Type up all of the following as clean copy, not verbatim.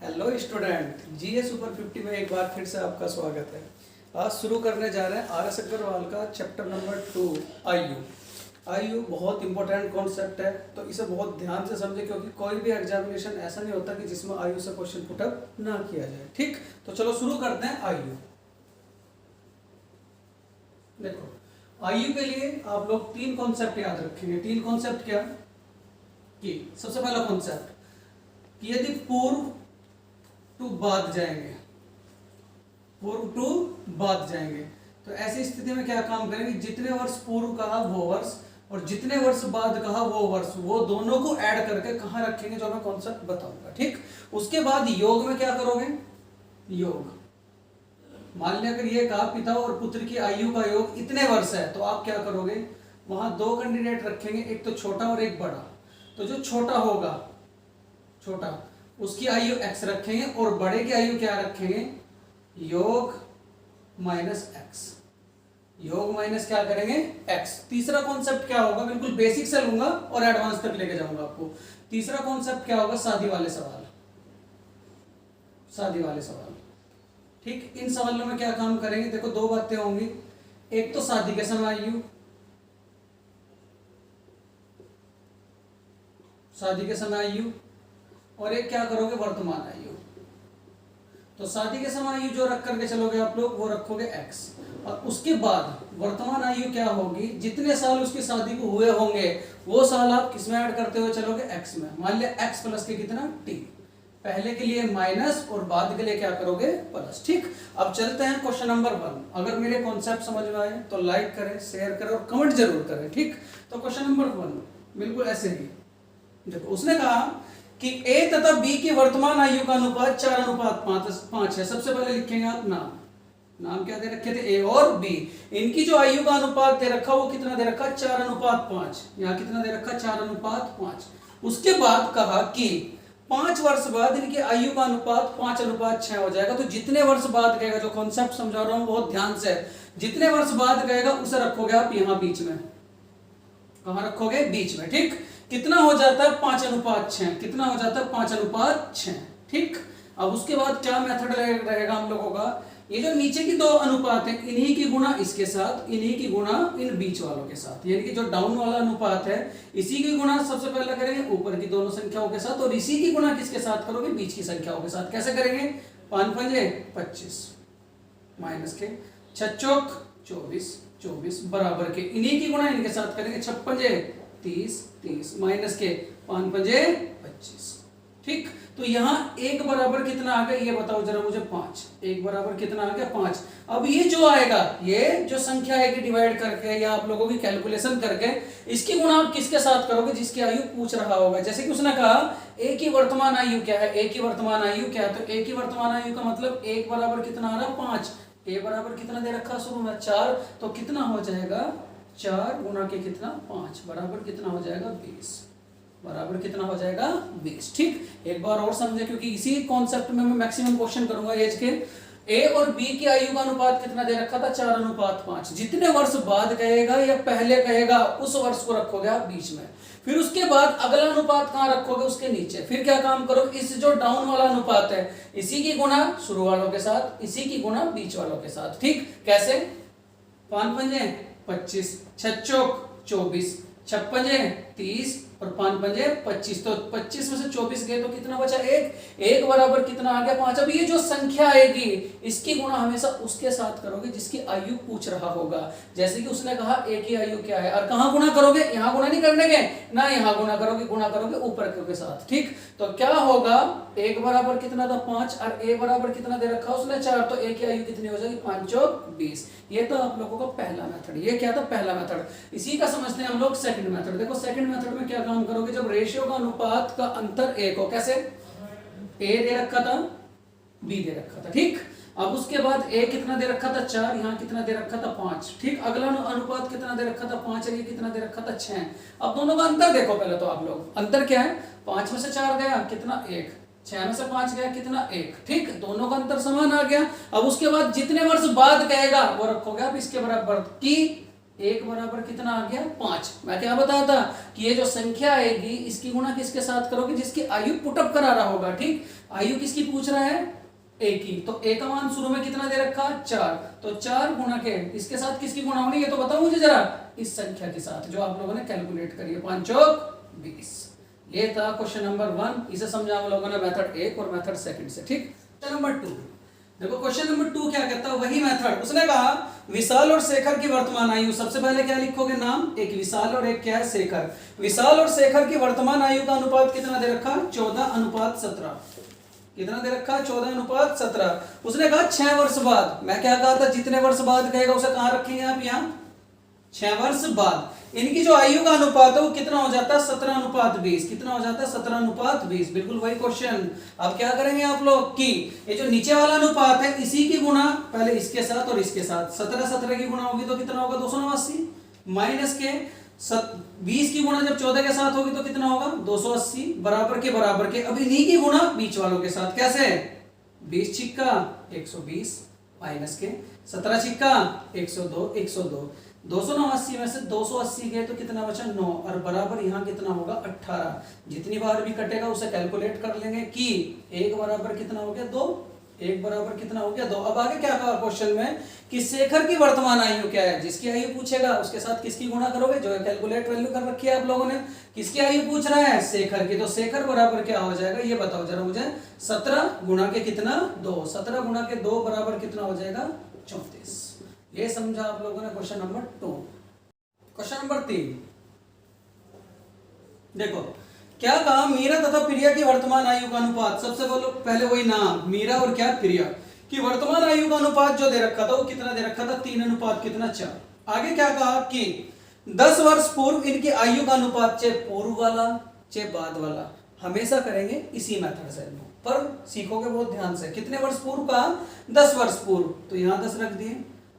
Hello student, जीए super 50 में एक बार फिर से आपका स्वागत है। आज शुरू करने जा रहे हैं आर.एस. अग्रवाल का चैप्टर नंबर 2 आईयू। आईयू बहुत इंपॉर्टेंट कॉन्सेप्ट है, तो इसे बहुत ध्यान से समझे क्योंकि कोई भी एग्जामिनेशन ऐसा नहीं होता कि जिसमें आईयू से क्वेश्चन पुटअप ना किया जाए। ठीक, तो चलो शुरू करते हैं आईयू। देखो, आईयू के लिए आप लोग तीन कॉन्सेप्ट याद रखेंगे। तीन कॉन्सेप्ट क्या कि सबसे पहला कॉन्सेप्ट कि यदि पूर्व टू बाद जाएंगे, पूर्व टू बाद जाएंगे, तो ऐसी स्थिति में क्या काम करेंगे, जितने वर्ष पूर्व कहा वो वर्ष और जितने वर्ष बाद कहा वो वर्ष, वो दोनों को ऐड करके कहां रखेंगे, जो मैं कॉन्सेप्ट बताऊंगा। ठीक, उसके बाद योग में क्या करोगे, योग मान लिया अगर ये कहा पिता और पुत्र की आयु का योग इतने वर्ष है, तो आप क्या करोगे, वहां दो कैंडिडेट रखेंगे, एक तो छोटा और एक बड़ा। तो जो छोटा होगा, छोटा, उसकी आयु x रखेंगे और बड़े की आयु क्या रखेंगे, योग माइनस x। योग माइनस क्या करेंगे, x। तीसरा कॉन्सेप्ट क्या होगा, बिल्कुल बेसिक से लूंगा और एडवांस तक लेके जाऊंगा आपको। तीसरा कॉन्सेप्ट क्या होगा, शादी वाले सवाल, शादी वाले सवाल। ठीक, इन सवालों में क्या काम करेंगे, देखो दो बातें होंगी, एक तो शादी के समय आयु, शादी के समय आयु, और एक क्या करोगे, वर्तमान आयु। तो शादी के समय आयु जो रख करके चलोगे आप लोग, वो रखोगे x, और उसके बाद वर्तमान आयु क्या होगी, जितने साल उसकी शादी को हुए होंगे वो साल आप किसमें ऐड करते हुए चलोगे, x में। मान लिया x प्लस के कितना, t। पहले के लिए माइनस और बाद के लिए क्या करोगे, प्लस। ठीक, अब चलते हैं क्वेश्चन नंबर 1। अगर मेरे कॉन्सेप्ट समझ में आए तो लाइक करें, शेयर करें और कमेंट जरूर करें। ठीक, तो क्वेश्चन नंबर 1 बिल्कुल ऐसे ही। देखो, उसने कहा कि a तथा b की वर्तमान आयु का अनुपात 4:5 है। सबसे पहले लिखेंगे आप नाम, नाम क्या दे रखे थे, a और b। इनकी जो आयु का अनुपात दे रखा वो कितना दे रखा, 4:5। यहाँ कितना दे रखा, 4:5। उसके बाद कहा कि 5 वर्ष बाद इनकी आयु का अनुपात 5:6 हो जाएगा। तो जितने वर्ष बाद गएगा, जो कॉन्सेप्ट समझा रहा हूं बहुत ध्यान से, जितने वर्ष बाद गएगा उसे रखोगे आप यहाँ बीच में। कहां रखोगे, बीच में। ठीक, कितना हो जाता है, 5:6। कितना हो जाता है, 5:6। ठीक, अब उसके बाद क्या मेथड रहेगा हम लोगों का, ये जो नीचे की दो अनुपात है, इन्हीं की गुणा इसके साथ, इन्हीं की गुणा इन बीच वालों के साथ। यानी कि जो डाउन वाला अनुपात है, इसी की गुणा सबसे पहले करेंगे ऊपर की दोनों संख्याओं के साथ, और इसी की गुणा किसके साथ करोगे, बीच की संख्याओं के साथ। कैसे करेंगे, 5×5 = 25 माइनस के 6 24 24 बराबर के इन्हीं की गुणा इनके साथ करेंगे, 6×5 30 माइनस के 5×5 ठीक। तो यहाँ एक बराबर कितना आ गया, ये बताओ जरा मुझे, 5। एक बराबर कितना आ गया, 5। अब ये जो आएगा, ये जो संख्या आएगी डिवाइड करके या आप लोगों की कैलकुलेशन करके, इसकी गुणा आप किसके साथ करोगे, जिसकी आयु पूछ रहा होगा। जैसे कि उसने कहा a की वर्तमान आयु क्या है, a की वर्तमान आयु क्या है, तो a की वर्तमान आयु का मतलब 1 बराबर कितना आ रहा, 5। a बराबर कितना दे रखा शुरू में, 4। तो कितना हो जाएगा, 4 गुना के कितना, 5 बराबर कितना हो जाएगा, 20। बराबर कितना हो जाएगा, 20। ठीक, एक बार और समझे क्योंकि इसी कॉन्सेप्ट में मैं मैक्सिमम क्वेश्चन करूंगा एज के। a और b की आयु का अनुपात कितना दे रखा था, 4:5। जितने वर्ष बाद कहेगा या पहले कहेगा उस वर्ष को रखोगे आप बीच में। फिर उसके बाद अगला अनुपात कहां रखोगे, उसके नीचे। फिर क्या काम करो, इस जो डाउन वाला अनुपात है, इसी की गुणा शुरू वालों के साथ, इसी की गुणा बीच वालों के साथ। ठीक, कैसे, 5×5 = 6 24 6×5 30 और 5×5 25। तो 25 में से 24 गए तो कितना बचा, 1। 1 बराबर कितना आ गया, 5। अब ये जो संख्या आएगी, इसकी गुणा हमेशा उसके साथ करोगे जिसकी आयु पूछ रहा होगा। जैसे कि उसने कहा a की आयु क्या है, और कहां गुणा करोगे, यहां गुणा नहीं करने के ना, यहां गुणा करोगे, गुणा करोगे ऊपर के साथ। ठीक, तो क्या होगा, 1 बराबर कितना था, 5, और a बराबर कितना दे रखा उसने, 4। तो a की आयु कितनी हो जाएगी, 5×20। ये तो आप लोगों का पहला मेथड, ये क्या था, पहला मेथड। इसी का समझते हैं हम लोग सेकंड मेथड। देखो सेकंड मेथड में क्या काम करोगे, जब रेशियो का अनुपात का अंतर 1 हो, कैसे, a दे रखा था, b दे रखा था। ठीक, अब उसके बाद a कितना दे रखा था, 4, यहाँ कितना दे रखा था, 5। ठीक, अगला अनुपात कितना दे रखा था, 5, ये कितना दे रखा था, 6। अब दोनों का अंतर देखो पहले तो आप लोग, अंतर क्या है, 5 में से 4 गया कितना, 1। 6 में से 5 गया कितना, 1। ठीक, दोनों का अंतर समान आ गया। अब उसके बाद जितने वर्ष बाद कहेगा वो रखोगे आप इसके बराबर की, 1 बराबर कितना आ गया, 5। मैं क्या बताया था कि ये जो संख्या आएगी इसकी गुणा किसके साथ करोगे, जिसकी आयु पुटअप करा रहा होगा। ठीक, आयु किसकी पूछ रहा है, ए की। तो ए का मान शुरू में कितना दे रखा, 4, तो 4 गुना के इसके साथ किसकी गुणा होनी, ये तो बताओ मुझे जरा, इस संख्या के साथ जो आप लोगों ने कैलकुलेट करी है, 5 चौक 20। ये था क्वेश्चन नंबर 1, इसे समझा हम लोगों ने मेथड 1 और मेथड सेकंड से। ठीक, क्वेश्चन नंबर 2 देखो, क्वेश्चन नंबर 2 क्या कहता है, वही मेथड। उसने कहा विशाल और शेखर की वर्तमान आयु, सबसे पहले क्या लिखोगे नाम, एक विशाल और एक क्या है शेखर। विशाल और शेखर की वर्तमान आयु का अनुपात कितना दे रखा, 14:17। कितना दे रखा, 14:17। उसने कहा 6 वर्ष बाद, मैं क्या कहा था, जितने वर्ष बाद कहेगा उसे कहां रखेंगे आप, यहाँ 6 वर्ष बाद इनकी जो आयु का अनुपात है वो कितना हो जाता है, 17:20। कितना हो जाता है, 17:20। बिल्कुल वही क्वेश्चन। अब क्या करेंगे आप लोग कि ये जो नीचे वाला अनुपात है इसी की गुणा पहले इसके साथ और इसके साथ, 17 की गुणा होगी तो कितना होगा, 289, माइनस के 20 की गुणा जब 14 के साथ होगी तो कितना होगा, 280, बराबर के। अब इन्हीं की गुणा बीच वालों के साथ, कैसे, 20 छिक्का 120, माइनस के 17 छिक्का 102, 289 में से 280 गए तो कितना बचा, 9, और बराबर यहाँ कितना होगा, 18। जितनी बार भी कटेगा उसे कैलकुलेट कर लेंगे कि 1 बराबर कितना हो गया, 2, 1 बराबर कितना हो गया, 2। अब आगे क्या कहा क्वेश्चन में कि शेखर की वर्तमान आयु क्या है, जिसकी आयु पूछेगा उसके साथ किसकी गुणा करोगे, जो कैलकुलेट वैल्यू कर रखी है आप लोगों ने। किसकी आयु पूछ रहा है, शेखर की, तो शेखर बराबर क्या हो जाएगा ये बताओ जरा मुझे, 17 गुणा के कितना, 2, 17 गुणा के 2 बराबर कितना हो जाएगा, 34। ये समझा आप लोगों ने क्वेश्चन नंबर 2। क्वेश्चन नंबर 3 देखो, क्या कहा, मीरा तथा प्रिया की वर्तमान आयु का अनुपात। सबसे पहले वही नाम, मीरा और क्या, प्रिया की वर्तमान आयु का अनुपात जो दे रखा था वो कितना दे रखा था, 3:4। आगे क्या कहा कि 10 वर्ष पूर्व इनकी आयु का अनुपात, चाहे पूर्व वाला चाहे बाद वाला, हमेशा करेंगे इसी मेथड से, पर सीखोगे बहुत ध्यान से। कितने वर्ष पूर्व का, 10 वर्ष पूर्व, तो यहाँ 10 रख दिए,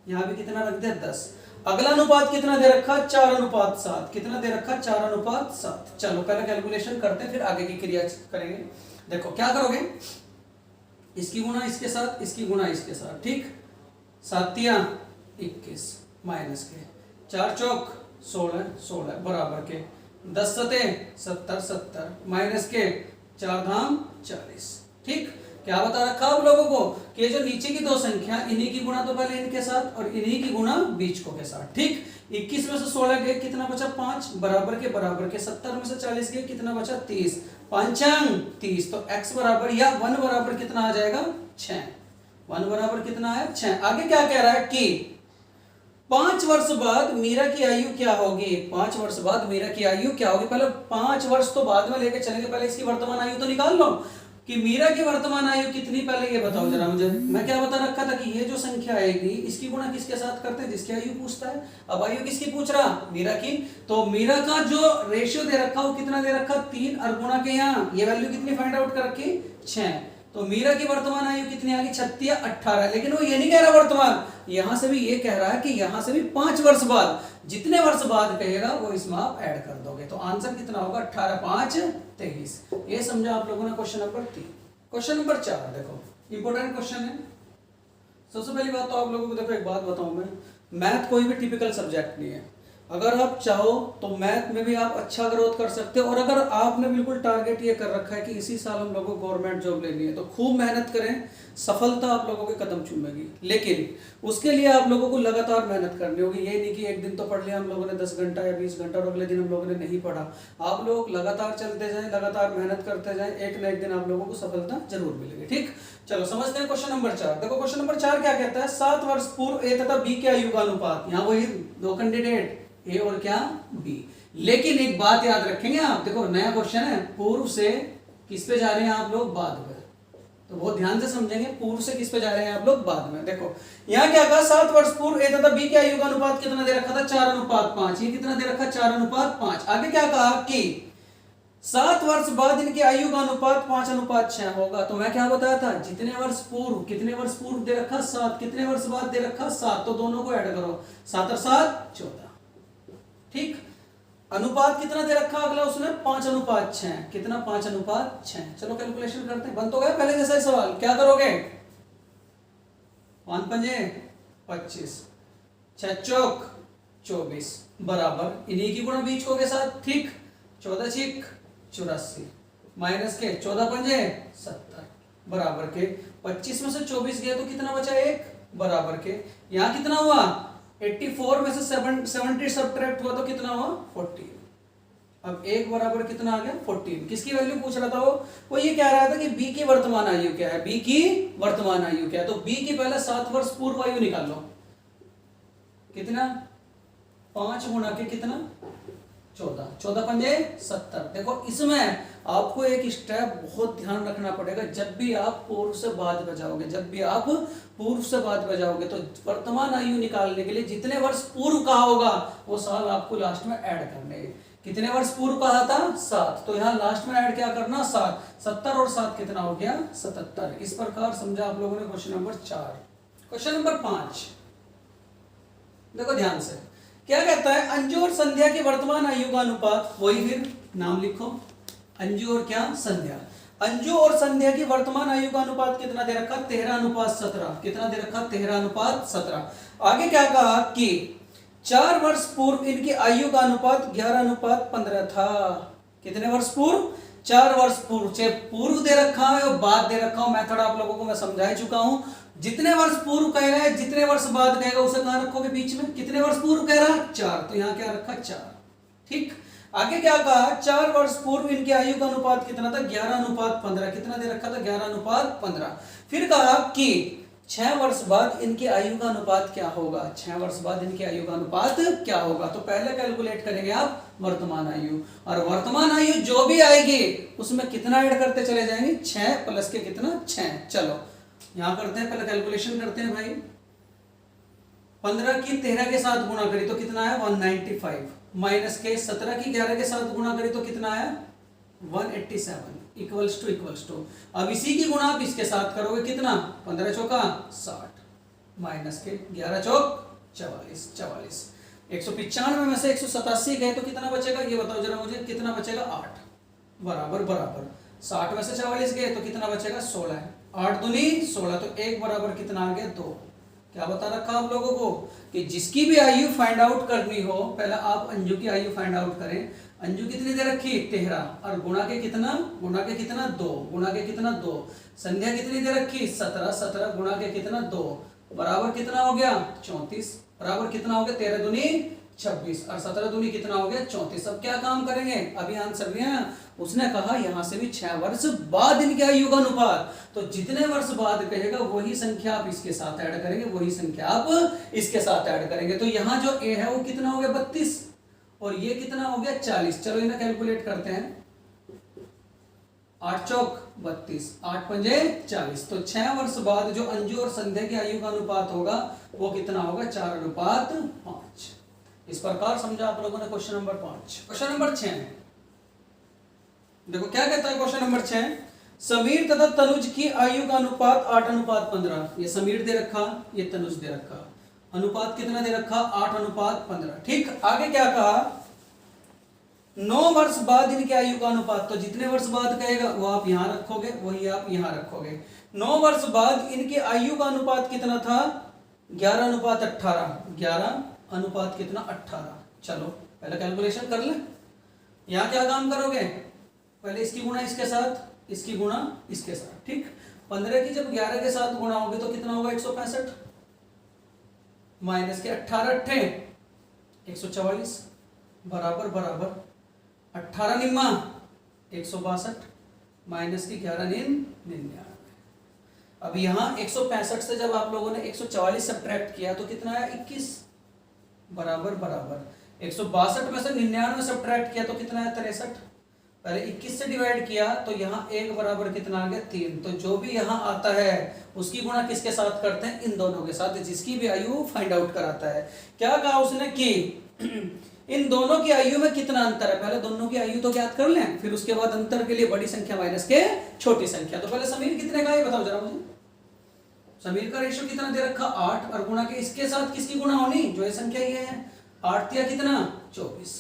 यहाँ भी कितना रख दिया, 10। अगला अनुपात कितना दे रखा, 4:7। कितना दे रखा, 4:7। चलो पहले कैलकुलेशन करते हैं फिर आगे की क्रिया करेंगे। देखो क्या करोगे, इसकी गुणा इसके साथ, इसकी गुणा इसके साथ, ठीक, 7 या 21, माइनस के 4 चौक 16, बराबर के 10 सते 70, माइनस के 4 धाम 40। ठीक, क्या बता रखा आप लोगों को कि ये जो नीचे की 2 संख्या, इन्हीं की गुणा तो पहले इनके साथ और इन्हीं की गुणा बीच को के साथ। ठीक, 21 में से 16 गए, कितना बचा, 5, बराबर के 70 में से 40 गए, कितना बचा, 30, 5 30। तो x बराबर या 1 बराबर कितना आ जाएगा, 6। 1 बराबर कितना है, 6। आगे क्या कह रहा है कि 5 वर्ष बाद मीरा की आयु क्या होगी, 5 वर्ष बाद मीरा की आयु क्या होगी। पहले 5 वर्ष तो बाद में लेके चलेंगे, पहले इसकी वर्तमान आयु तो निकाल लो कि मीरा की वर्तमान आयु कितनी, पहले ये बताओ जरा मुझे। मैं क्या बता रखा था कि ये जो संख्या आएगी इसकी गुणा किसके साथ करते हैं, जिसकी आयु पूछता है। अब आयु किसकी पूछ रहा, मीरा की। तो मीरा का जो रेशियो दे रखा वो कितना दे रखा, 3, और गुणा के यहाँ ये वैल्यू कितनी फाइंड आउट कर रखी, 6। तो मीरा की वर्तमान आयु कितनी आ गई, 36 या 18। लेकिन वो ये नहीं कह रहा वर्तमान, यहां से भी ये कह रहा है कि यहां से भी 5 वर्ष बाद, जितने वर्ष बाद कहेगा वो इसमें आप ऐड कर दोगे। तो आंसर कितना होगा, 18 5 23। ये समझा आप लोगों ने क्वेश्चन नंबर 3। क्वेश्चन नंबर 4 देखो, इंपॉर्टेंट क्वेश्चन है। सबसे पहली बात तो आप लोगों को देखो, एक बात बताऊं मैं, मैथ कोई भी टिपिकल सब्जेक्ट नहीं है। अगर आप चाहो तो मैथ में भी आप अच्छा ग्रोथ कर सकते हो, और अगर आपने बिल्कुल टारगेट ये कर रखा है कि इसी साल हम लोगों को गवर्नमेंट जॉब लेनी है, तो खूब मेहनत करें, सफलता आप लोगों के कदम चूमेगी। लेकिन उसके लिए आप लोगों को लगातार मेहनत करनी होगी। ये नहीं कि एक दिन तो पढ़ लिया हम लोगों ने 10 घंटा या 20 घंटा और अगले दिन हम लोगों ने नहीं पढ़ा। आप लोग लगातार चलते जाएं, लगातार मेहनत करते जाएं, एक ना एक दिन आप लोगों को सफलता जरूर मिलेगी। ठीक, चलो समझते हैं क्वेश्चन नंबर 4। देखो क्वेश्चन नंबर 4 क्या कहता है, 7 वर्ष पूर्व ए तथा बी की आयु का अनुपात। यहाँ वही 2 कैंडिडेट, ए और क्या, बी। लेकिन एक बात याद रखेंगे आप, देखो नया क्वेश्चन है, पूर्व से किस पे जा रहे हैं आप लोग, बाद में। तो बहुत ध्यान से समझेंगे, पूर्व से किस पे जा रहे हैं आप लोग, बाद में। देखो यहाँ क्या कहा, 7 वर्ष पूर्व ए तथा बी की आयु का अनुपात कितना दे रखा था, 4:5। ये कितना दे रखा, 4:5। आगे क्या कहा कि 7 वर्ष बाद इनकी आयु का अनुपात 5:6 होगा। तो मैं क्या बताया था, जितने वर्ष पूर्व, कितने वर्ष पूर्व दे रखा, 7, कितने वर्ष बाद दे रखा, 7। तो दोनों को ऐड करो, 7 और 7 14। ठीक, अनुपात कितना दे रखा अगला उसने, 5:6। कितना, 5:6। चलो कैलकुलेशन करते हैं। बन तो गया पहले जैसा ही सवाल। क्या करोगे, 5 पंजे 25, 6 चौक 24, बराबर इन्हीं की गुणा बीच को के साथ। ठीक, 14 छिक 84, माइनस के 14 पंजे 70, बराबर के 25 में से 24 गया तो कितना बचा 1 बराबर के, यहाँ कितना हुआ 84 में से 70 सब्ट्रैक्ट हुआ तो कितना हुआ 14। अब 1 बराबर कितना आ गया 14। किसकी वैल्यू पूछ रहा था वो ये कह रहा था कि बी की वर्तमान आयु क्या है, बी की वर्तमान आयु क्या है। तो बी की पहले 7 वर्ष पूर्व आयु निकाल लो, कितना 5 गुणा के कितना 14, 14 पंजे 70। देखो इसमें आपको एक स्टेप बहुत ध्यान रखना पड़ेगा, जब भी आप पूर्व से बाद बजाओगे, जब भी आप पूर्व से बाद बजाओगे तो वर्तमान आयु निकालने के लिए जितने वर्ष पूर्व कहा होगा वो साल आपको लास्ट में ऐड करने। कितने वर्ष पूर्व कहा था 7, तो यहाँ लास्ट में ऐड क्या करना 7, 70 और 7 कितना हो गया 77। इस प्रकार समझा आप लोगों ने क्वेश्चन नंबर 4। क्वेश्चन नंबर 5 देखो ध्यान से, क्या कहता है अंजू और संध्या की वर्तमान आयु का अनुपात, वही फिर नाम लिखो अंजू और क्या संध्या। अंजू और संध्या की वर्तमान आयु का अनुपात कितना दे रखा 13:17। कितना दे रखा 13:17। आगे क्या कहा कि 4 वर्ष पूर्व इनकी आयु का अनुपात 11:15 था। कितने वर्ष पूर्व 4 वर्ष पूर्व, चाहे पूर्व दे रखा है और बाद दे रखा हो, मेथड आप लोगों को मैं समझा चुका हूं। जितने वर्ष पूर्व कह रहा है जितने वर्ष बाद कहेगा उसे कहां रखोगे बीच में, कितने वर्ष पूर्व कह रहा है 4, तो यहां क्या रखा 4। ठीक, आगे क्या कहा 4 वर्ष पूर्व इनकी आयु का अनुपात कितना था 11:15। कितना दे रखा था 11:15। फिर कहा कि 6 वर्ष बाद इनकी आयु का अनुपात क्या होगा, 6 वर्ष बाद इनकी आयु का अनुपात क्या होगा। तो पहले कैलकुलेट करेंगे आप वर्तमान आयु, और वर्तमान आयु जो भी आएगी उसमें कितना ऐड करते चले जाएंगे 6 प्लस के कितना 6। चलो यहां करते हैं, पहले कैलकुलेशन करते हैं भाई। 15 की 13 के साथ गुणा करी तो कितना आया 195, माइनस के 17 की 11 के साथ गुणा करी तो कितना आया 187 इक्वल्स टू। अब इसी की गुणा आप इसके साथ करोगे कितना 15 चौका 60 माइनस के 11 चौक 44। 195 में से 187 गए तो कितना बचेगा ये बताओ जरा मुझे, कितना बचेगा 8 बराबर 60 में से 44 गए तो कितना बचेगा 16। 8 दूनी 16, तो 1 बराबर कितना आ गया 2। क्या बता रखा आप लोगों को कि जिसकी भी आयु फाइंड आउट करनी हो पहले आप अंजू की आयु फाइंड आउट करें। अंजू कितनी दे रखी 13 और गुणा के कितना 2 संध्या कितनी दे रखी 17 गुणा के कितना 2 बराबर कितना हो गया 34 बराबर कितना हो गया 13 दूनी 26 और 17 दूनी कितना हो गया 34। अब क्या काम करेंगे, अभी आंसर दिया उसने कहा यहां से भी 6 वर्ष बाद इनकी आयु का अनुपात, तो जितने वर्ष बाद कहेगा वही संख्या आप इसके साथ ऐड करेंगे, वही संख्या आप इसके साथ ऐड करेंगे। तो यहाँ जो ए है वो कितना हो गया 32 और ये कितना हो गया 40। चलो इन्हें कैलकुलेट करते हैं, 8 चौक 32 8 पंजे 40। तो 6 वर्ष बाद जो अंजू और संध्या की आयु का अनुपात होगा वो कितना होगा 4:5। इस प्रकार समझा आप लोगों ने क्वेश्चन नंबर 5। क्वेश्चन नंबर 6 देखो क्या कहता है क्वेश्चन नंबर 6, समीर तथा तनुज की आयु का अनुपात 8:15। ये समीर दे रखा ये तनुज दे रखा, अनुपात कितना दे रखा 8:15। ठीक, आगे क्या कहा 9 वर्ष बाद इनकी आयु का अनुपात, तो जितने वर्ष बाद कहेगा वो आप यहां रखोगे वही आप यहां रखोगे। 9 वर्ष बाद इनकी आयु का अनुपात कितना था 11:18। 11 कितना 18। चलो पहले कैलकुलेशन कर ले, यहां क्या काम करोगे पहले इसकी गुणा इसके साथ, इसकी गुणा इसके साथ। ठीक, 15 की जब 11 के साथ गुणा होगी तो कितना होगा 165 माइनस के 18 अट्ठे 144 बराबर 18 निम्मा 162 माइनस की 11 99। अब यहां 165 से जब आप लोगों ने 144 सब्ट्रैक्ट किया तो कितना आया 21 बराबर 162 में से 99 सब्ट्रैक्ट किया तो कितना आया 63। पहले 21 से डिवाइड किया तो यहाँ 1 बराबर कितना आ गया 3। तो जो भी यहाँ आता है उसकी गुणा किसके साथ करते हैं इन दोनों के साथ, जिसकी भी आयु फाइंड आउट कराता है। क्या कहा उसने कि इन दोनों की आयु में कितना अंतर है, पहले दोनों की आयु तो ज्ञात कर लें, फिर उसके बाद अंतर के लिए बड़ी संख्या माइनस के छोटी संख्या। तो पहले समीर कितने का ये बताओ जरा मुझे, समीर का रेशियो कितना दे रखा 8 और गुणा के इसके साथ किसकी गुणा होनी जो ये संख्या ये है 8 या कितना 24।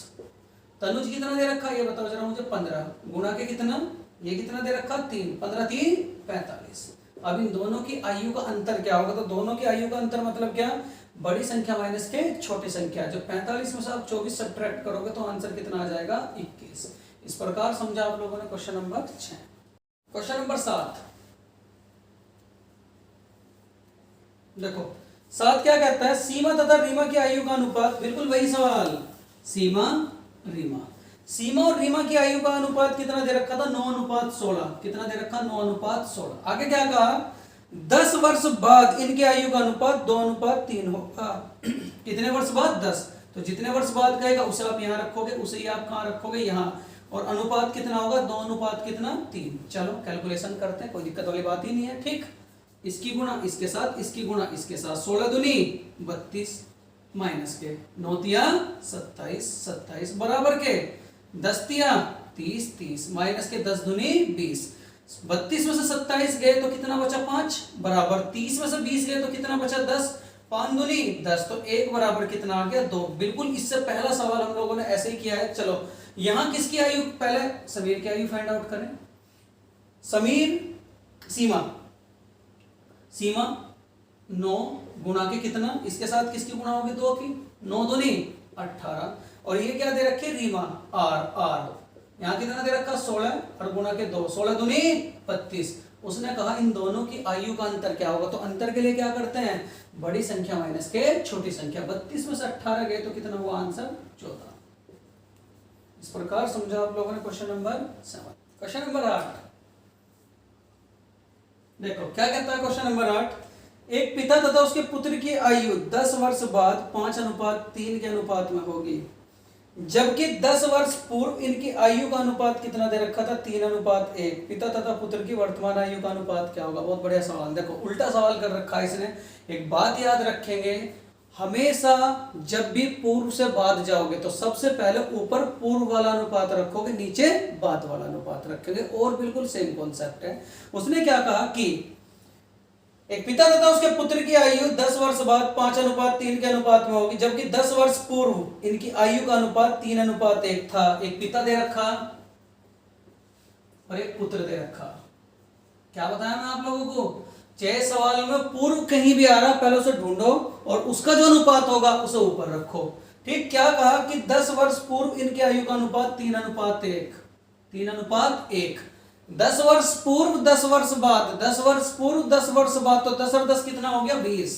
तनुज कितना दे रखा ये बताओ जरा मुझे 15 गुणा के कितना ये कितना दे रखा 3 15 3 45। अब इन दोनों की आयु का अंतर क्या होगा, तो दोनों की आयु का अंतर मतलब क्या बड़ी संख्या माइनस के छोटी संख्या। जब 45 में से आप 24 सब्ट्रैक्ट करोगे तो आंसर कितना आ जाएगा 21। इस प्रकार समझा आप लोगों ने क्वेश्चन नंबर 6। क्वेश्चन नंबर 7 देखो 7 क्या कहता है, सीमा तथा रीमा की आयु का अनुपात, बिल्कुल वही सवाल, सीमा रीमा, सीमा और रीमा की आयु का अनुपात कितना दे रखा था, 9:16, कितना दे रखा, 9:16। आगे क्या कहा, 10 वर्ष बाद इनकी आयु का अनुपात 2:3 होगा। कितने वर्ष बाद, 10, तो जितने वर्ष बाद कहेगा उसे आप यहाँ रखोगे, उसे ही आप कहाँ रखोगे, यहाँ, और अनुपात कितना होगा, 2:3। चलो कैलकुलेशन करते हैं, कोई दिक्कत वाली बात ही नहीं है। ठीक, इसकी गुणा इसके साथ, इसकी गुणा इसके साथ, 16 दूनी 32 माइनस के 9 तिया 27, 27 बराबर के 10 तिया 30, 30 माइनस के 10 दूनी 20, 32 में से 27 गए तो कितना बचा, 5 बराबर 30 में से 20 गए तो कितना बचा, 10, 5 दूनी 10, तो 1 बराबर कितना आ गया, 2। बिल्कुल इससे पहला सवाल हम लोगों ने ऐसे ही किया है। चलो यहां किसकी आयु, पहले समीर की आयु फाइंड आउट करें। समीर, सीमा, सीमा 9 गुणा के कितना, इसके साथ किसकी गुणा होगी, 2 की, 9 दूनी 18, और ये क्या दे रखे, रीमा, आर, आर यहां कितना दे रखा, 16 और गुणा के 2, 16 दूनी 32। उसने कहा इन दोनों की आयु का अंतर क्या होगा, तो अंतर के लिए क्या करते हैं, बड़ी संख्या माइनस के छोटी संख्या। 32 में से 18 गए तो कितना हुआ आंसर, 14। इस प्रकार समझा आप लोगों ने क्वेश्चन नंबर 7। क्वेश्चन नंबर 8 देखो क्या कहता है, क्वेश्चन नंबर 8, एक पिता तथा उसके पुत्र की आयु 10 वर्ष बाद 5:3 के अनुपात में होगी, जबकि 10 वर्ष पूर्व इनकी आयु का अनुपात कितना दे रखा था, 3:1। पिता तथा पुत्र की वर्तमान आयु का अनुपात क्या होगा। बहुत बढ़िया सवाल, देखो उल्टा सवाल कर रखा है इसने। एक बात याद रखेंगे, हमेशा जब भी पूर्व से बाद जाओगे तो सबसे पहले ऊपर पूर्व वाला अनुपात रखोगे, नीचे बाद वाला अनुपात रखोगे, और बिल्कुल सेम कॉन्सेप्ट है। उसने क्या कहा कि एक पिता तथा उसके पुत्र की आयु 10 वर्ष बाद 5:3 के अनुपात में होगी, जबकि 10 वर्ष पूर्व इनकी आयु का अनुपात 3:1 था। एक पिता दे रखा और एक पुत्र दे रखा। क्या बताया मैं आप लोगों को, चाहे सवाल में पूर्व कहीं भी आ रहा, पहले उसे ढूंढो और उसका जो अनुपात होगा उसे ऊपर रखो। ठीक, क्या कहा कि 10 वर्ष पूर्व इनकी आयु का अनुपात 3:1, 3:1। 10 वर्ष पूर्व 10 वर्ष बाद, 10 वर्ष पूर्व 10 वर्ष बाद, तो 10 और 10 कितना हो गया, 20।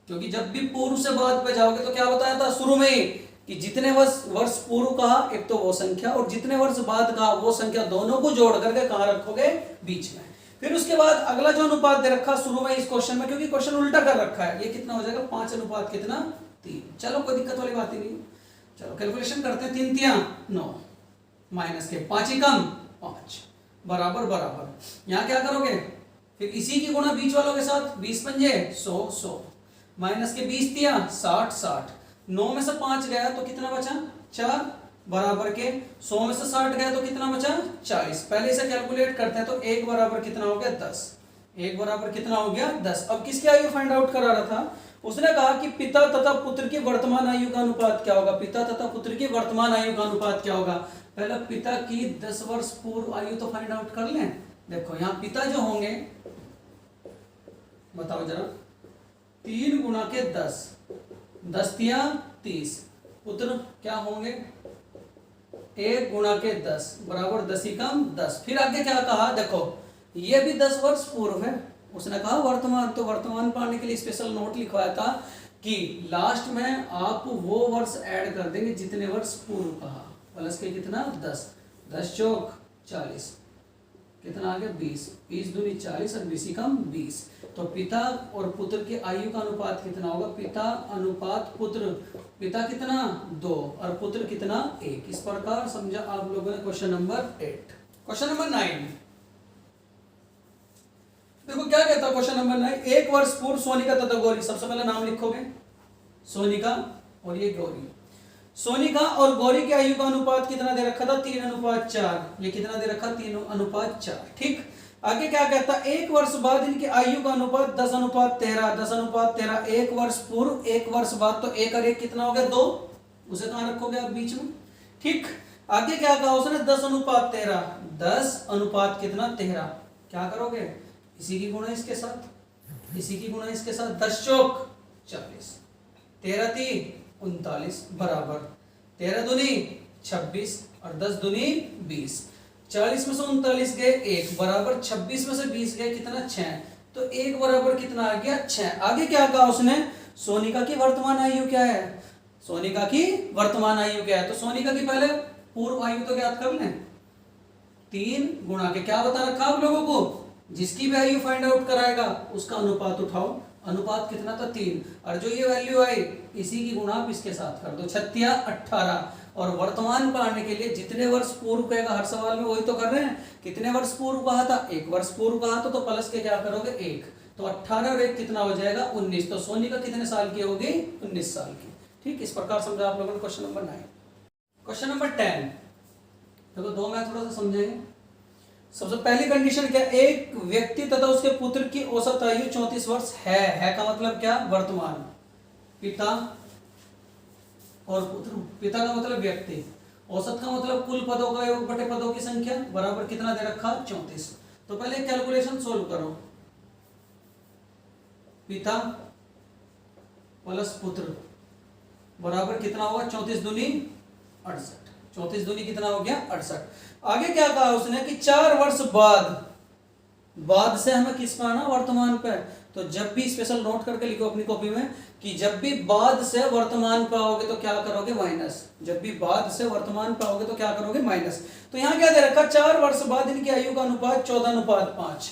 क्योंकि जब भी पूर्व से बाद पे जाओगे तो क्या बताया था शुरू में कि जितने वर्ष पूर्व कहा एक तो वो संख्या, और जितने वर्ष बाद कहा वो संख्या, दोनों को जोड़ करके कहां रखोगे, बीच में। फिर उसके बाद अगला जो अनुपात दे रखा शुरू में इस क्वेश्चन में, क्योंकि क्वेश्चन उल्टा कर रखा है, ये कितना हो जाएगा, 5:3। चलो कोई दिक्कत वाली बात ही नहीं। चलो कैलकुलेशन करते हैं, 3 तिया 9 माइनस के 5 ही कम 5 बराबर बराबर। यहां क्या करोगे, फिर इसी की गुणा बीच वालों के साथ, 20 पंजे 100 100 माइनस के 20 तिया 60 60, 9 में से 5 गया तो कितना बचा, 4 बराबर के 100 में से 60 गया तो कितना बचा, 40। पहले इसे कैलकुलेट करते हैं, तो 1 बराबर कितना हो गया, 10। 1 बराबर कितना हो गया, 10। अब किसकी आयु फाइंड आउट करा रहा था, उसने कहा कि पिता तथा पुत्र की वर्तमान आयु का अनुपात क्या होगा। पिता तथा पुत्र की वर्तमान आयु का अनुपात क्या होगा, पहले पिता की 10 वर्ष पूर्व आयु तो फाइंड आउट कर लें। देखो यहाँ पिता जो होंगे, बताओ जरा, 3 गुणा के 10, 10 तिया 30। पुत्र क्या होंगे, 1 गुणा के 10 बराबर 10 ही कम 10। फिर आगे क्या कहा, देखो ये भी 10 वर्ष पूर्व है। उसने कहा वर्तमान, तो वर्तमान पाने के लिए स्पेशल नोट लिखवाया था कि लास्ट में आप वो वर्ष ऐड कर देंगे जितने वर्ष पूर्व कहा, प्लस के कितना 10, 10 चौक 40, कितना आ गया 20, 20 दूनी 40 और 20 कम 20। तो पिता और पुत्र के आयु का अनुपात कितना होगा, पिता अनुपात पुत्र, पिता कितना 2 और पुत्र कितना 1। इस प्रकार समझा आप लोगों ने क्वेश्चन नंबर 8। क्वेश्चन नंबर 9 देखो क्या कहता है क्वेश्चन नंबर 9, 1 वर्ष पूर्व सोनिका तथा गौरी, सबसे पहले नाम लिखोगे सोनिका और ये गौरी। सोनिका और गौरी की आयु का अनुपात कितना दे रखा था, 3:4। ये कितना दे रखा, 3:4। ठीक, आगे क्या कहता है, 1 वर्ष बाद इनकी आयु का अनुपात 10:13, 10:13। 1 वर्ष पूर्व 1 वर्ष बाद, तो 1 और 1 कितना हो गया 2, उसे कहां रखोगे आप, बीच में। ठीक, आगे क्या कहा उसने, 10:13, 10 कितना 13। क्या करोगे, इसी की गुणा इसके साथ, इसी की गुणा इसके साथ, 10 चौक 40, 13 3 39 बराबर 13 दूनी 26 और 10 दूनी 20। 40 में से 39 गए 1 बराबर 26 में से 20 गए कितना 6, तो 1 बराबर कितना आ गया 6। आगे क्या कहा उसने, सोनिका की वर्तमान आयु क्या है, सोनिका की वर्तमान आयु क्या है, तो सोनिका की पहले पूर्व आयु तो ज्ञात कर लें, 3 गुणा के क्या बता रखा आप लोगों को, जिसकी भी आयु फाइंड आउट कराएगा उसका अनुपात उठाओ, अनुपात कितना था 3, और जो ये वैल्यू आई इसी की गुणा आप इसके साथ कर दो, 36 18। और वर्तमान पाने के लिए जितने वर्ष पूर्व कहेगा हर सवाल में वही तो कर रहे हैं, कितने वर्ष पूर्व कहा था, 1 वर्ष पूर्व कहा तो प्लस के क्या करोगे 1, तो 18 और 1 कितना हो जाएगा 19। तो सोनिका कितने साल की होगी 19 साल की। ठीक, इस प्रकार समझा आप लोगों ने क्वेश्चन नंबर 9। क्वेश्चन नंबर 10 देखो, दो मैं थोड़ा सा समझेंगे। सबसे पहली कंडीशन क्या, एक व्यक्ति तथा उसके पुत्र की औसत आयु 34 वर्ष है का मतलब क्या, वर्तमान, पिता और पुत्र, पिता का मतलब व्यक्ति, औसत का मतलब कुल पदों का योग बटे पदों की संख्या बराबर कितना दे रखा 34। तो पहले कैलकुलेशन सोल्व करो, पिता प्लस पुत्र बराबर कितना होगा 34 दूनी 68, 34 दूनी कितना हो गया 68। आगे क्या कहा उसने कि 4 वर्ष बाद से हमें किस पे आना, वर्तमान पे। तो जब भी स्पेशल नोट करके लिखो अपनी कॉपी में कि जब भी बाद से वर्तमान पे आओगे तो क्या करोगे माइनस, जब भी बाद से वर्तमान पे आओगे तो क्या करोगे माइनस। तो यहां क्या दे रखा, 4 वर्ष बाद इनकी आयु का अनुपात 14:5,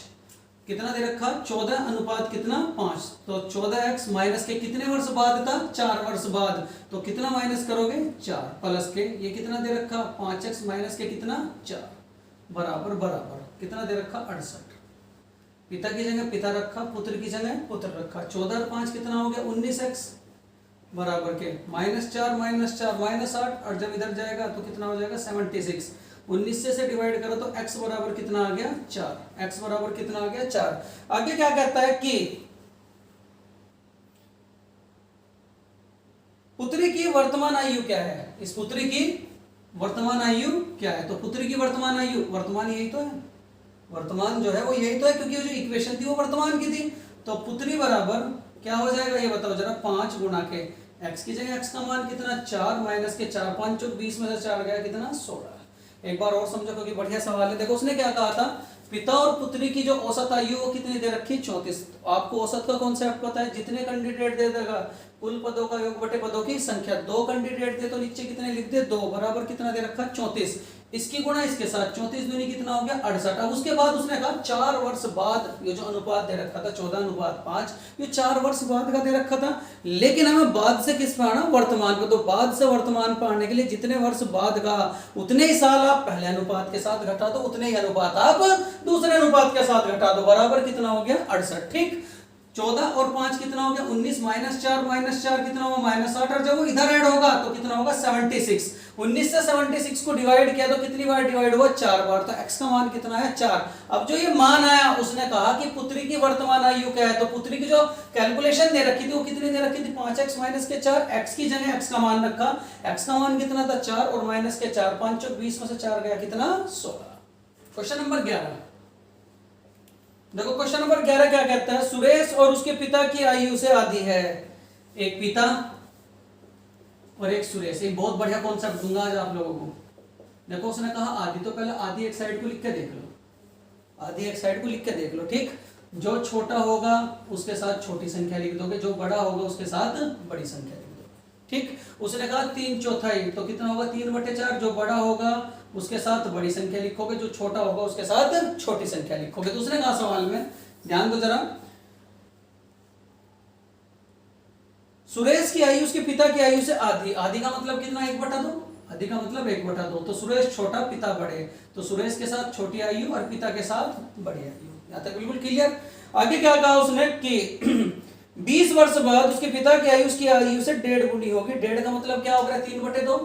कितना दे रखा 14 अनुपात कितना 5। तो 14x माइनस के कितने वर्ष बाद था 4 वर्ष बाद, तो कितना माइनस करोगे 4, प्लस के ये कितना दे रखा 5x माइनस के कितना 4 बराबर बराबर कितना दे रखा 68। पिता की जगह पिता रखा, पुत्र की जगह पुत्र रखा, 14 और 5 कितना हो गया 19x बराबर के -4 -8, और जब इधर जाएगा तो कितना हो जाएगा 76। 19 से डिवाइड करो तो x बराबर कितना आ गया 4, x बराबर कितना आ गया 4। आगे क्या कहता है कि पुत्री की वर्तमान आयु क्या है, इस पुत्री की वर्तमान आयु क्या है, तो पुत्री की वर्तमान आयु, वर्तमान यही तो है, वर्तमान जो है वो यही तो है, क्योंकि जो इक्वेशन थी वो वर्तमान की थी। तो पुत्री बराबर क्या हो जाएगा ये बताओ जरा, 5 गुणा के x की जगह x का मान कितना 4 माइनस के 4, 5 और 20 में से 4 गया कितना 16। एक बार और समझो क्योंकि बढ़िया सवाल है। देखो उसने क्या कहा था, पिता और पुत्री की जो औसत आयु वो कितनी दे रखी 34। आपको औसत का कॉन्सेप्ट पता है, जितने कैंडिडेट दे देगा कुल पदों का योग बटे पदों की संख्या, 2 कैंडिडेट दे तो नीचे कितने लिख दे 2 बराबर कितना दे रखा 34, इसकी गुणा इसके साथ 34 दूनी कितना हो गया 68। अब उसके बाद उसने कहा 4 वर्ष बाद, ये जो अनुपात दे रखा था 14:5 ये 4 वर्ष बाद का दे रखा था, लेकिन हमें बाद से किस पे आना वर्तमान पे। तो बाद से वर्तमान पे आने के लिए जितने वर्ष बाद का उतने ही साल आप पहले अनुपात के साथ घटा दो, उतने ही अनुपात आप दूसरे अनुपात के साथ घटा दो, बराबर कितना हो गया 68। ठीक, 14 और 5 कितना हो गया 19 -4 कितना होगा -8, और जब वो इधर ऐड होगा तो कितना होगा 76। 19 से 76 को डिवाइड किया तो कितनी बार डिवाइड हुआ 4 बार, तो x का मान कितना है 4। अब जो ये मान आया उसने कहा कि पुत्री की वर्तमान आयु क्या है, तो पुत्री की जो कैलकुलेशन दे रखी थी वो कितनी दे रखी थी 5x माइनस के 4, x की जगह x का मान रखा, x का मान कितना था 4 और माइनस के 4, 5 और 20 में से 4 गया कितना 16। क्वेश्चन नंबर 11 देखो, क्वेश्चन नंबर 11 क्या कहता है, सुरेश और उसके पिता की आयु से आधी है, एक पिता और एक सुरेश। एक बहुत बढ़िया कॉन्सेप्ट दूंगा आज आप लोगों को। देखो उसने कहा आधी, तो पहले आधी एक साइड को लिख के देख लो, आधी एक साइड को लिख के देख लो। ठीक, जो छोटा होगा उसके साथ छोटी संख्या लिख दोगे, जो बड़ा होगा उसके साथ बड़ी संख्या लिख दोगे। ठीक, उसने कहा 3/4 तो कितना होगा 3/4, जो बड़ा होगा उसके साथ बड़ी संख्या लिखोगे, जो छोटा होगा उसके साथ छोटी संख्या लिखोगे। तो उसने कहा सवाल में ध्यान दो जरा, सुरेश की आयु उसके पिता की आयु से आधी, आधी का मतलब कितना 1/2, आधी का मतलब 1/2। तो सुरेश छोटा पिता बड़े, तो सुरेश के साथ छोटी आयु और पिता के साथ बड़ी आयु। यहाँ तक बिल्कुल क्लियर। आगे क्या कहा उसने कि 20 वर्ष बाद उसके पिता की आयु उसकी आयु से 1.5 गुनी होगी। 1.5 का मतलब क्या हो गया 3/2,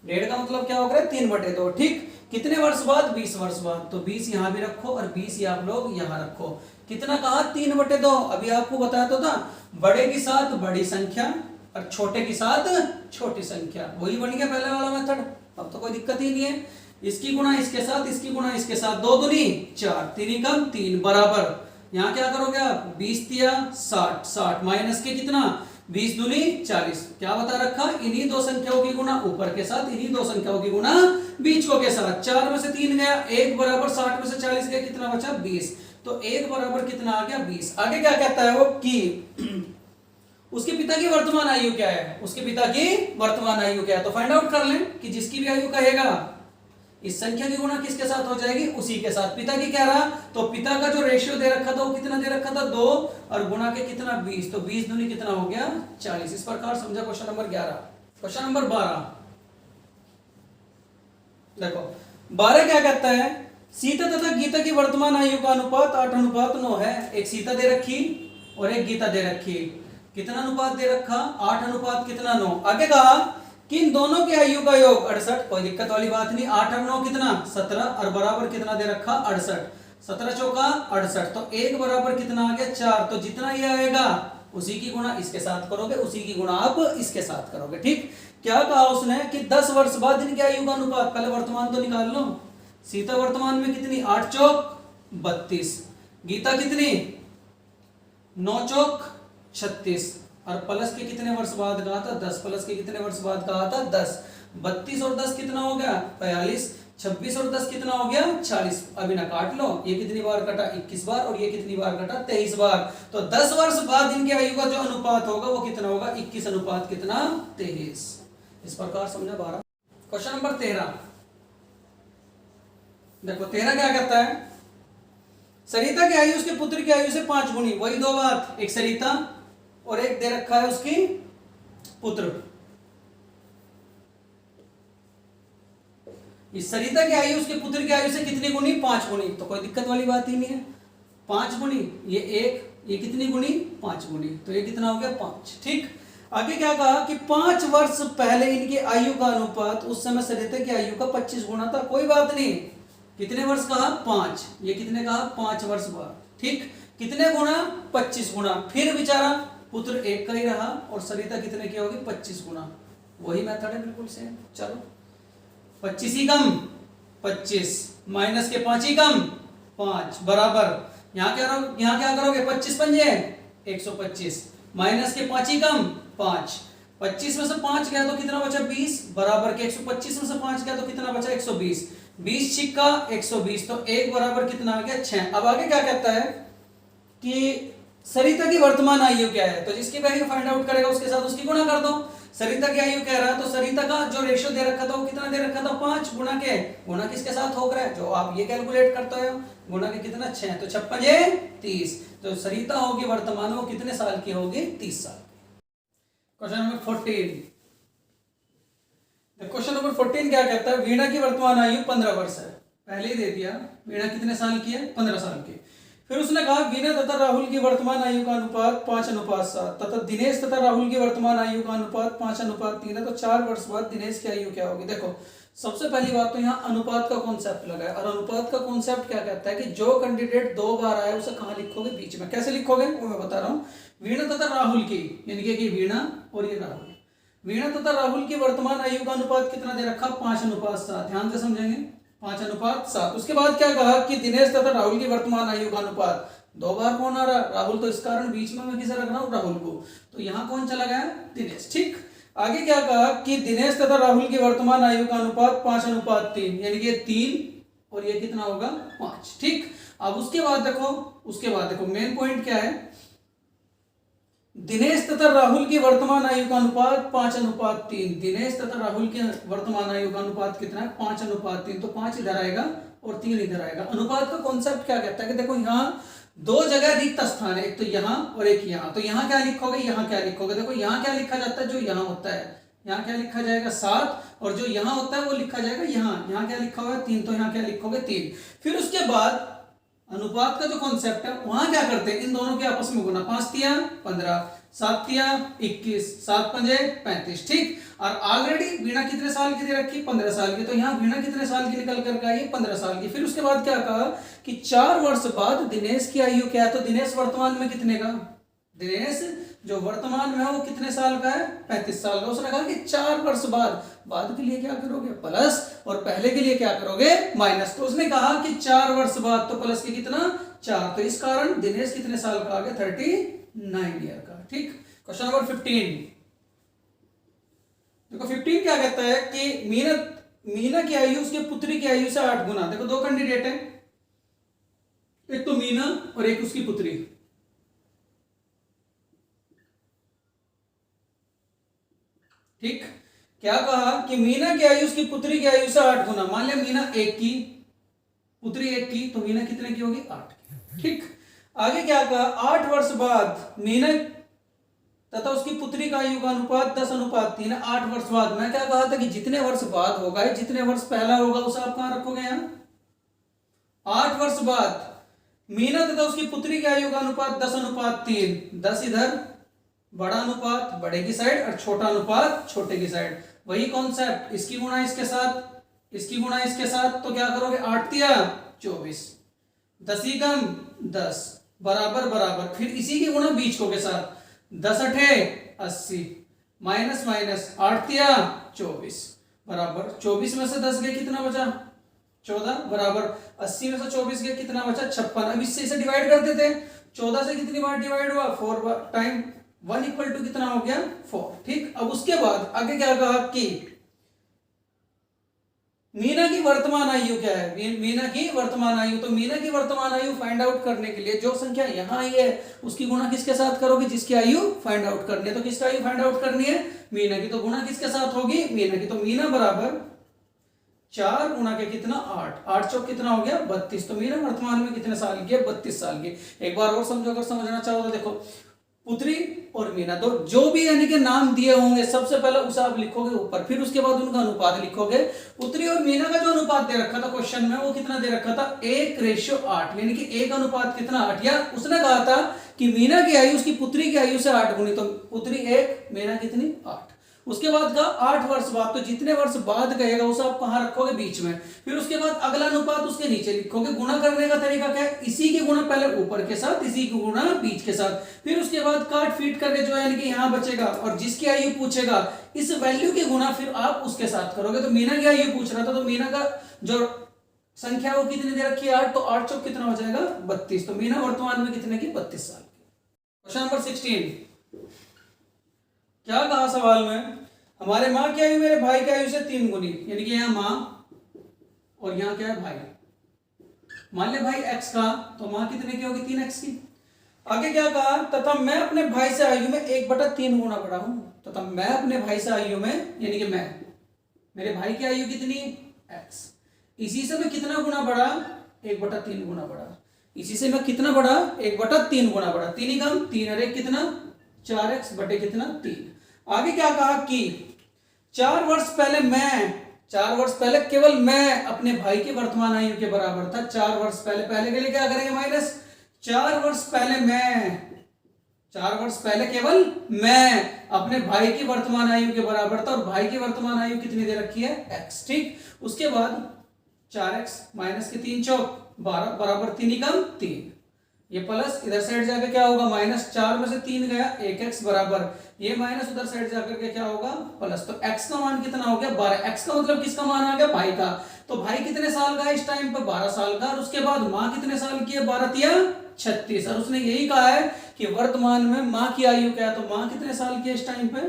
1.5 का मतलब क्या हो गया 3/2। ठीक, कितने वर्ष बाद 20 वर्ष बाद, तो 20 यहां भी रखो और 20 ही आप लोग यहां रखो। कितना कहा 3/2। अभी आपको बताया तो था बड़े के साथ बड़ी संख्या और छोटे के साथ छोटी संख्या, वही बन गया पहले वाला मेथड। अब तो कोई दिक्कत ही नहीं है, इसकी गुणा इसके साथ, इसकी गुणा इसके साथ, 2 दूनी 4, 3 कम 3 बराबर। यहाँ क्या करोगे आप 20 तिया 60, 60 माइनस के कितना 20 दूनी 40, क्या बता रखा इन्हीं दो संख्याओं की गुणा ऊपर के साथ, इन्हीं दो संख्याओं की गुणा बीच को के साथ। 4 में से 3 गया 1 बराबर 60 में से 40 गया कितना बचा 20। तो 1 बराबर कितना आ गया 20। आगे क्या कहता है वो कि उसके पिता की वर्तमान आयु क्या है, उसके पिता की वर्तमान आयु क्या है। तो फाइंड आउट कर लें कि जिसकी भी आयु कहेगा इस संख्या की गुणा किसके साथ हो जाएगी, उसी के साथ। पिता की क्या रहा, तो पिता का जो रेशियो दे रखा था वो कितना दे रखा था 2 और गुणा के कितना 20, तो 20 दूनी कितना हो गया 40। इस प्रकार समझा क्वेश्चन नंबर 11। क्वेश्चन नंबर 12 देखो, 12 क्या कहता है, सीता तथा गीता की वर्तमान आयु का अनुपात 8:9 है। एक सीता दे रखी और एक गीता दे रखी। कितना अनुपात दे रखा 8 कितना 9। आगे कहा कि इन दोनों की आयु का योग 68। कोई दिक्कत वाली बात नहीं, 8 और 9 कितना 17 और बराबर कितना दे रखा 68। 17 चौका 68, तो 1 बराबर कितना आ गया 4। तो जितना ये आएगा उसी की गुणा इसके साथ करोगे, उसी की गुणा आप इसके साथ करोगे। ठीक, क्या कहा उसने कि 10 वर्ष बाद इनकी आयु का अनुपात, पहले वर्तमान तो निकाल लो। सीता वर्तमान में कितनी 8 चौक 32, गीता कितनी 9 चौक 36 और प्लस के कितने वर्ष बाद कहा था 10, प्लस के कितने वर्ष बाद कहा था 10। 32 और 10 कितना हो गया 45, 26 और 10 कितना हो गया 40। अभी ना काट लो, ये कितनी बार कटा 21 बार और ये कितनी बार कटा 23 बार। तो 10 वर्ष बाद इनकी आयु का जो अनुपात होगा वो कितना होगा 21 अनुपात कितना 23। इस प्रकार समझा 12। क्वेश्चन नंबर 13 देखो, 13 क्या कहता है, सरिता की आयु उसके पुत्र की आयु से 5 गुनी। वही दो बात, एक सरिता और एक दे रखा है उसकी पुत्र। इस सरिता की आयु उसके पुत्र की आयु से कितनी गुनी 5 गुनी। तो कोई दिक्कत वाली बात ही नहीं है, 5 गुनी ये एक, ये कितनी गुनी 5 गुनी, तो ये कितना हो गया 5। ठीक, आगे क्या कहा कि 5 वर्ष पहले इनकी आयु का अनुपात उस समय सरिता की आयु का 25 गुना था। कोई बात नहीं, कितने वर्ष कहा 5, ये कितने कहा 5 वर्ष बाद। ठीक, कितने गुना 25 गुना। फिर बेचारा पुत्र एक का ही रहा और सरिता कितने की होगी 25 गुना। वही मेथड है बिल्कुल सेम। चलो 25 ही कम 25 माइनस के 5 ही कम 5 बराबर यहाँ क्या करोगे 25 पंजे 125 माइनस के 5 ही कम 5। 25 में से 5 गया तो कितना बचा 20 बराबर के 125 में से 5 गया तो कितना बचा 120। 20 छिक्का 120, तो 1 बराबर कितना आ गया 6। अब आगे क्या कहता है कि सरिता की वर्तमान आयु क्या है, तो जिसकी वैल्यू फाइंड आउट करेगा उसके साथ उसकी गुणा कर दो। सरिता की आयु कह रहा है तो सरिता का जो रेशियो दे रखा था वो कितना दे रखा था 5 गुणा के, गुणा किसके साथ हो रहा है जो आप ये कैलकुलेट करते हो, गुणा के कितना 6, तो 6 पंजे 30। तो सरिता होगी वर्तमान में वो कितने साल की होगी 30 साल की। क्वेश्चन नंबर 14, क्वेश्चन नंबर 14 क्या कहता है, वीणा की वर्तमान आयु 15 वर्ष है। पहले ही दे दिया वीणा कितने साल की है 15 साल की। फिर उसने कहा वीणा तथा राहुल की वर्तमान आयु का अनुपात 5:7 तथा दिनेश तथा राहुल की वर्तमान आयु का अनुपात 5:3 है। तो 4 वर्ष बाद दिनेश की आयु क्या होगी। देखो सबसे पहली बात तो यहाँ अनुपात का कॉन्सेप्ट लगा है और अनुपात का कॉन्सेप्ट क्या कहता है कि जो कैंडिडेट 2 बार आया उसे कहाँ लिखोगे बीच में। कैसे लिखोगे वो मैं बता रहा हूँ। वीणा तथा राहुल की यानी कि वीणा और ये राहुल, वीणा तथा राहुल की वर्तमान आयु का अनुपात कितना दे रखा 5:7। ध्यान से समझेंगे 5:7। उसके बाद क्या कहा कि दिनेश तथा राहुल की वर्तमान आयु का अनुपात 2 बार कौन आ रहा राहुल, तो इस कारण बीच में मैं किसे रख रहा हूं राहुल को, तो यहाँ कौन चला गया दिनेश। ठीक, आगे क्या कहा कि दिनेश तथा राहुल की वर्तमान आयु का अनुपात 5:3 यानी कि 3 और ये कितना होगा 5। ठीक, अब उसके बाद देखो मेन पॉइंट क्या है, दिनेश तथा राहुल की वर्तमान आयु का अनुपात 5:3। दिनेश तथा राहुल की वर्तमान आयु का अनुपात कितना है 5:3, तो 5 इधर आएगा और 3 इधर आएगा। अनुपात का कॉन्सेप्ट क्या कहता है कि देखो यहाँ 2 जगह रिक्त स्थान है, एक तो यहाँ और एक यहाँ। तो यहाँ क्या लिखोगे यहाँ क्या लिखोगे, देखो यहाँ क्या लिखा जाता है जो यहाँ होता है, यहाँ क्या लिखा जाएगा 7 और जो यहाँ होता है वो लिखा जाएगा यहाँ क्या लिखा हुआ है 3, तो यहाँ क्या लिखोगे 3। फिर उसके बाद अनुपात का जो कॉन्सेप्ट है वहां क्या करते हैं इन दोनों के आपस में गुना, 5 तिया 15, 7 तिया 21, 7 पंजे 35। ठीक, और ऑलरेडी वीणा कितने साल की दे रखी 15 साल की, तो यहाँ वीणा कितने साल की निकल कर आई 15 साल की। फिर उसके बाद क्या कहा कि 4 वर्ष बाद दिनेश की आयु क्या है, तो दिनेश वर्तमान में कितने का, दिनेश जो वर्तमान में है वो कितने साल का है 35 साल का। उसने कहा कि 4 वर्ष बाद के लिए क्या करोगे प्लस और पहले के लिए क्या करोगे माइनस। तो उसने कहा कि 4 वर्ष बाद तो प्लस के कितना 4, तो इस कारण दिनेश कितने साल का आ गया 39 ईयर का। ठीक, क्वेश्चन नंबर 15 देखो 15 क्या कहता है कि मीना की आयु उसके पुत्री की आयु से 8 गुना। देखो 2 कैंडिडेट है, एक तो मीना और एक उसकी पुत्री। ठीक, क्या कहा कि मीना की आयु उसकी पुत्री की आयु से 8 गुना। मान लिया मीना 1 की, पुत्री 1 की, तो मीना कितने की होगी? 8 की। ठीक, आगे क्या कहा? 8 वर्ष बाद मीना तथा उसकी पुत्री का आयु का अनुपात 10:3 है। 8 वर्ष बाद, मैं क्या कहा था कि जितने वर्ष बाद होगा, जितने वर्ष पहला होगा उसे आप कहां रखोगे? यहां। 8 वर्ष बाद मीना तथा उसकी पुत्री की आयु का अनुपात 10:3। 10 इधर, बड़ा अनुपात बड़े की साइड और छोटा अनुपात छोटे की साइड। वही कॉन्सेप्ट, इसकी गुणा इसके साथ, इसकी गुणा इसके साथ, तो क्या करोगे? 8 तिया 24, 10 ही कम 10, बराबर बराबर, फिर इसी की गुणा बीच को के साथ, 10 अठे 80, माइनस माइनस 8 तिया 24, बराबर 24 में से 10 गए कितना बचा? 14, बराबर 80 में से 24 गए कितना बचा? 56। अब इससे इसे डिवाइड कर देते हैं। 14 से कितनी बार डिवाइड हुआ? 4 टाइम 1 इक्वल टू कितना हो गया? 4। ठीक, अब उसके बाद आगे क्या कहा कि मीना की वर्तमान आयु क्या है? मीना की वर्तमान आयु, तो मीना की वर्तमान आयु फाइंड आउट करने के लिए जो संख्या यहां आई है उसकी गुणा किसके साथ करोगे? जिसकी आयु फाइंड आउट करनी है। तो किसका आयु फाइंड आउट करनी है? मीना की। तो गुणा किसके साथ होगी? मीना की। तो मीना बराबर 4 गुणा के कितना? 8, 8 चौक कितना हो गया? 32। तो मीना वर्तमान में कितने साल की है? 32 साल की। एक बार और समझो, अगर समझना चाहो तो देखो, पुत्री और मीना, तो जो भी यानी कि नाम दिए होंगे सबसे पहले उसे आप लिखोगे ऊपर, फिर उसके बाद उनका अनुपात लिखोगे। पुत्री और मीना का जो अनुपात दे रखा था क्वेश्चन में, वो कितना दे रखा था? 1:8, यानी कि 1 अनुपात कितना? 8। या उसने कहा था कि मीना की आयु उसकी पुत्री की आयु से 8 गुनी, तो पुत्री 1, मीना कितनी? 8। उसके बाद का 8 वर्ष बाद, तो जितने वर्ष बाद कहेगा उसे आप कहां रखोगे? बीच में। फिर उसके बाद अगला अनुपात उसके नीचे लिखोगे। गुणा करने का तरीका क्या है? इसी की गुणा पहले ऊपर के साथ, इसी की गुणा बीच के साथ, फिर उसके बाद काट फीट करके जो यानी कि यहां बचेगा, और जिसकी आयु पूछेगा इस वैल्यू की गुणा फिर आप उसके साथ करोगे। तो मीना की आयु पूछ रहा था, तो मीना का जो संख्या वो कितनी दे रखी है? 8, तो 8 चौक कितना हो जाएगा? 32। तो मीना वर्तमान में कितने की? 32 साल की। क्वेश्चन नंबर 16, क्या कहा सवाल में? हमारे माँ की आयु मेरे भाई की आयु से 3 गुनी, यानी कि यहाँ माँ और यहाँ क्या है? भाई। मान ले भाई x का, तो माँ कितने की होगी? 3x की। आगे क्या कहा? तथा मैं अपने भाई से आयु में 1/3 गुना बड़ा हूं। तथा मैं अपने भाई से आयु में, यानी कि मैं, मेरे भाई की आयु कितनी? x। इसी से मैं कितना गुना बड़ा? 1/3 गुना बड़ा। इसी से मैं कितना बड़ा? 1/3 गुना बड़ा। 3 ही कम 3 और 1 कितना? 4x बटे कितना? 3। आगे क्या कहा कि 4 वर्ष पहले मैं, 4 वर्ष पहले केवल मैं अपने भाई की वर्तमान आयु के बराबर था। 4 वर्ष पहले, पहले के लिए क्या करेंगे? माइनस। 4 वर्ष पहले मैं, 4 वर्ष पहले केवल मैं अपने भाई की वर्तमान आयु के बराबर था, और भाई की वर्तमान आयु कितनी दे रखी है? x। ठीक, उसके बाद 4x माइनस के 3 चौक 12, बराबर 3 ही कम 3, ये प्लस इधर साइड जाकर क्या होगा? माइनस। 4 में से 3 गया, 1x बराबर, ये माइनस उधर साइड जाकर के क्या होगा? प्लस। तो x का मान कितना हो गया? 12। x का मतलब किसका मान आ गया? भाई का। तो भाई कितने साल का है इस टाइम पर? 12 साल का। और उसके बाद माँ कितने साल की है? 12 तिया 36। और उसने यही कहा है कि वर्तमान में माँ की आयु क्या है? तो माँ कितने साल की है इस टाइम पे?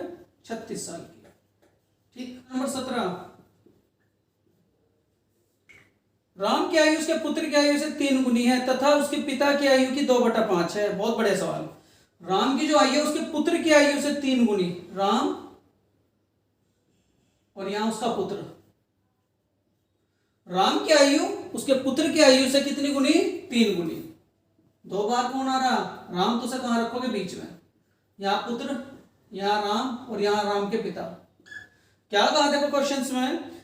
36 साल की। ठीक, नंबर 17, राम की आयु उसके पुत्र की आयु से 3 गुनी है तथा उसके पिता की आयु की 2/5 है। बहुत बड़े सवाल। राम की जो आयु है उसके पुत्र की आयु से 3 गुनी, राम और यहां उसका पुत्र, राम की आयु उसके पुत्र की आयु से कितनी गुनी? 3 गुनी। 2 बार कौन आ रहा? राम। तो उसे कहां रखोगे? बीच में। यहां पुत्र, यहां राम, और यहां राम के पिता। क्या कहा देखो क्वेश्चंस में?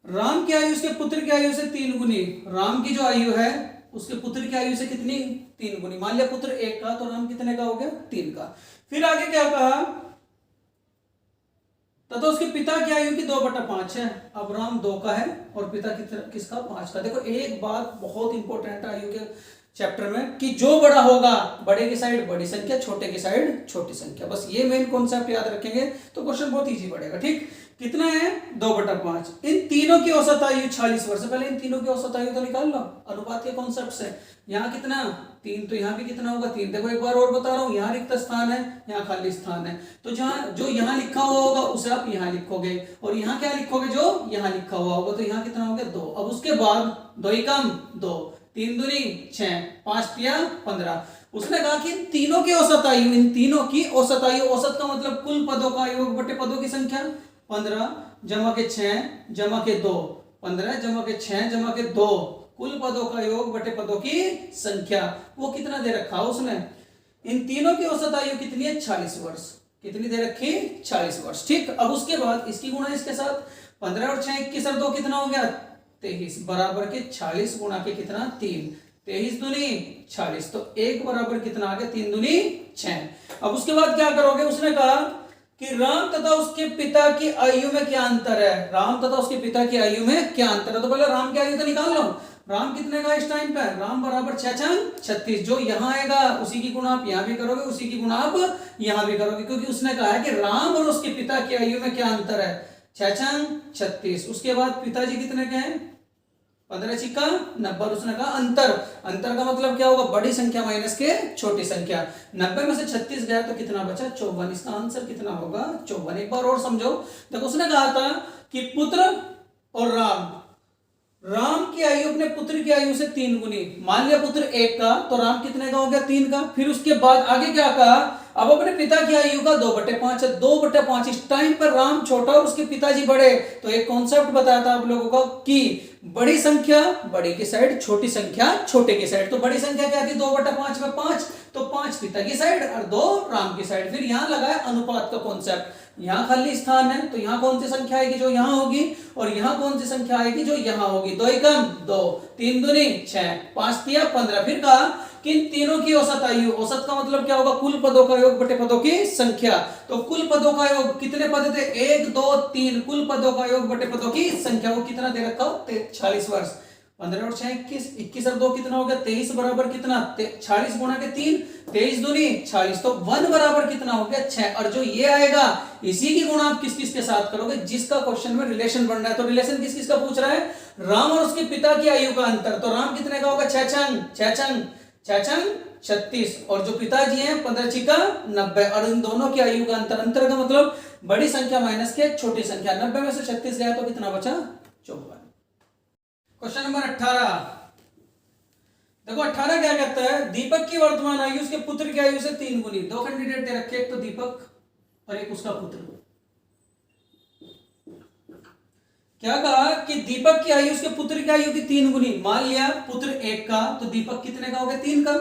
राम की आयु उसके पुत्र की आयु से 3 गुनी। राम की जो आयु है उसके पुत्र की आयु से कितनी? 3 गुनी। मान लिया पुत्र 1 का, तो राम कितने का हो गया? 3 का। फिर आगे क्या कहा? तथा उसके पिता की आयु की 2/5 है। अब राम 2 का है और पिता किसका? 5 का। देखो एक बात बहुत इंपॉर्टेंट है आयु के चैप्टर में, कि जो बड़ा होगा बड़े की साइड बड़ी संख्या, छोटे की साइड छोटी संख्या। बस ये मेन कॉन्सेप्ट याद रखेंगे तो क्वेश्चन बहुत इजी पड़ेगा। ठीक, कितना है? 2/5। इन तीनों की औसत आयु 40 वर्ष। पहले इन तीनों की औसत आयु तो निकाल लो अनुपात के कॉन्सेप्ट से। यहाँ कितना? 3, तो यहाँ भी कितना होगा? 3। देखो एक बार और बता रहा हूँ, यहाँ रिक्त स्थान है, यहाँ खाली स्थान है, तो जहाँ जो यहाँ लिखा हुआ होगा उसे आप यहाँ लिखोगे, और यहाँ क्या लिखोगे? जो यहाँ लिखा हुआ होगा। तो यहाँ कितना हो गया? 2। अब उसके बाद 2 ही कम 2, 3 दूनी 6, 5 तिया 15। उसने कहा कि इन तीनों की औसत आयु, इन तीनों की औसत आयु, औसत का मतलब कुल पदों का योग बटे पदों की संख्या, 15 जमा के 6 जमा के 2, 15 जमा के 6 जमा के 2, कुल पदों का योग बटे पदों की संख्या। वो कितना दे रखा उसने, इन तीनों की औसत आयु कितनी है, 40 वर्ष। कितनी दे रखी, 40 वर्ष। ठीक, अब उसके बाद इसकी गुणा इसके साथ, 15 और 6 21 और 2 कितना हो गया, 23 बराबर के 40 गुणा के कितना 3, 23 दूनी 40, तो 1 बराबर कितना आ गया, 3 दूनी 6। अब उसके बाद क्या करोगे, उसने कहा कि राम तथा उसके पिता की आयु में क्या अंतर है, राम तथा उसके पिता की आयु में क्या अंतर है। तो पहले राम की आयु तो निकाल लो, राम कितने का इस टाइम पे, राम बराबर 6 छंग 36, जो यहां आएगा उसी की गुणा आप यहां भी करोगे, उसी की गुणा आप यहां भी करोगे, क्योंकि उसने कहा है कि राम और उसके पिता की आयु में क्या अंतर है, 6 छंग 36। उसके बाद पिताजी कितने के हैं, 15 छिक्का 90। उसने कहा अंतर, अंतर का मतलब क्या होगा, बड़ी संख्या माइनस के छोटी संख्या। 90 में से 36 गया तो कितना बचा, 54। इसका आंसर कितना होगा, 54। एक बार और समझो, देखो उसने कहा था कि पुत्र और राम की आयु अपने पुत्र की आयु से 3 गुनी। मान लिया पुत्र 1 का, तो राम कितने का हो गया, 3 का। फिर उसके बाद आगे क्या कहा, अब अपने पिता की आयु का 2/5 है, 2/5। इस टाइम पर राम छोटा और उसके पिताजी बड़े। तो एक कॉन्सेप्ट बताया था आप लोगों को कि बड़ी संख्या बड़ी की साइड, छोटी संख्या छोटे की साइड। तो बड़ी संख्या क्या थी, 2/5 में 5, तो 5 पिता की साइड और 2 राम की साइड। फिर यहां लगा है अनुपात का कॉन्सेप्ट, यहां खाली स्थान है तो यहां कौन सी संख्या आएगी, जो यहां होगी, और यहां कौन सी संख्या आएगी, जो यहां होगी। 2 एकम 2, 3 दूनी 6, 5 तिया 15। फिर कहा कि इन तीनों की औसत आयु, औसत का मतलब क्या होगा, कुल पदों का योग बटे पदों की संख्या। तो कुल पदों का योग कितने पद थे, 1 2 3, कुल पदों का योग बटे पदों की संख्या, वो कितना दे रखा हो, 40 वर्ष। 15 और 6 21, 21 और 2 कितना हो गया, 23 बराबर कितना, 40 गुणा के 3, 23 दूनी 40, तो 1 बराबर कितना हो गया, 6। और जो ये आएगा इसी की गुणा आप किस किस के साथ करोगे, जिसका क्वेश्चन में रिलेशन बन रहा है। तो रिलेशन किस किस का पूछ रहा है, राम और उसके पिता की आयु का अंतर। तो राम कितने का होगा, 6 छंग 36, और जो पिताजी हैं 15 छिका 90। और इन दोनों की आयु का अंतर, अंतर का मतलब बड़ी संख्या माइनस के छोटी संख्या। 90 में से 36 गया तो कितना बचा, 54। क्वेश्चन नंबर 18, देखो 18 क्या कहता है, दीपक की वर्तमान आयु उसके पुत्र की आयु से 3 गुनी। 2 कैंडिडेट दे रखे, एक तो दीपक और एक उसका पुत्र। क्या कहा कि दीपक की आयु उसके पुत्र की आयु की 3 गुनी। मान लिया पुत्र 1 का, तो दीपक कितने का हो गया, 3 का।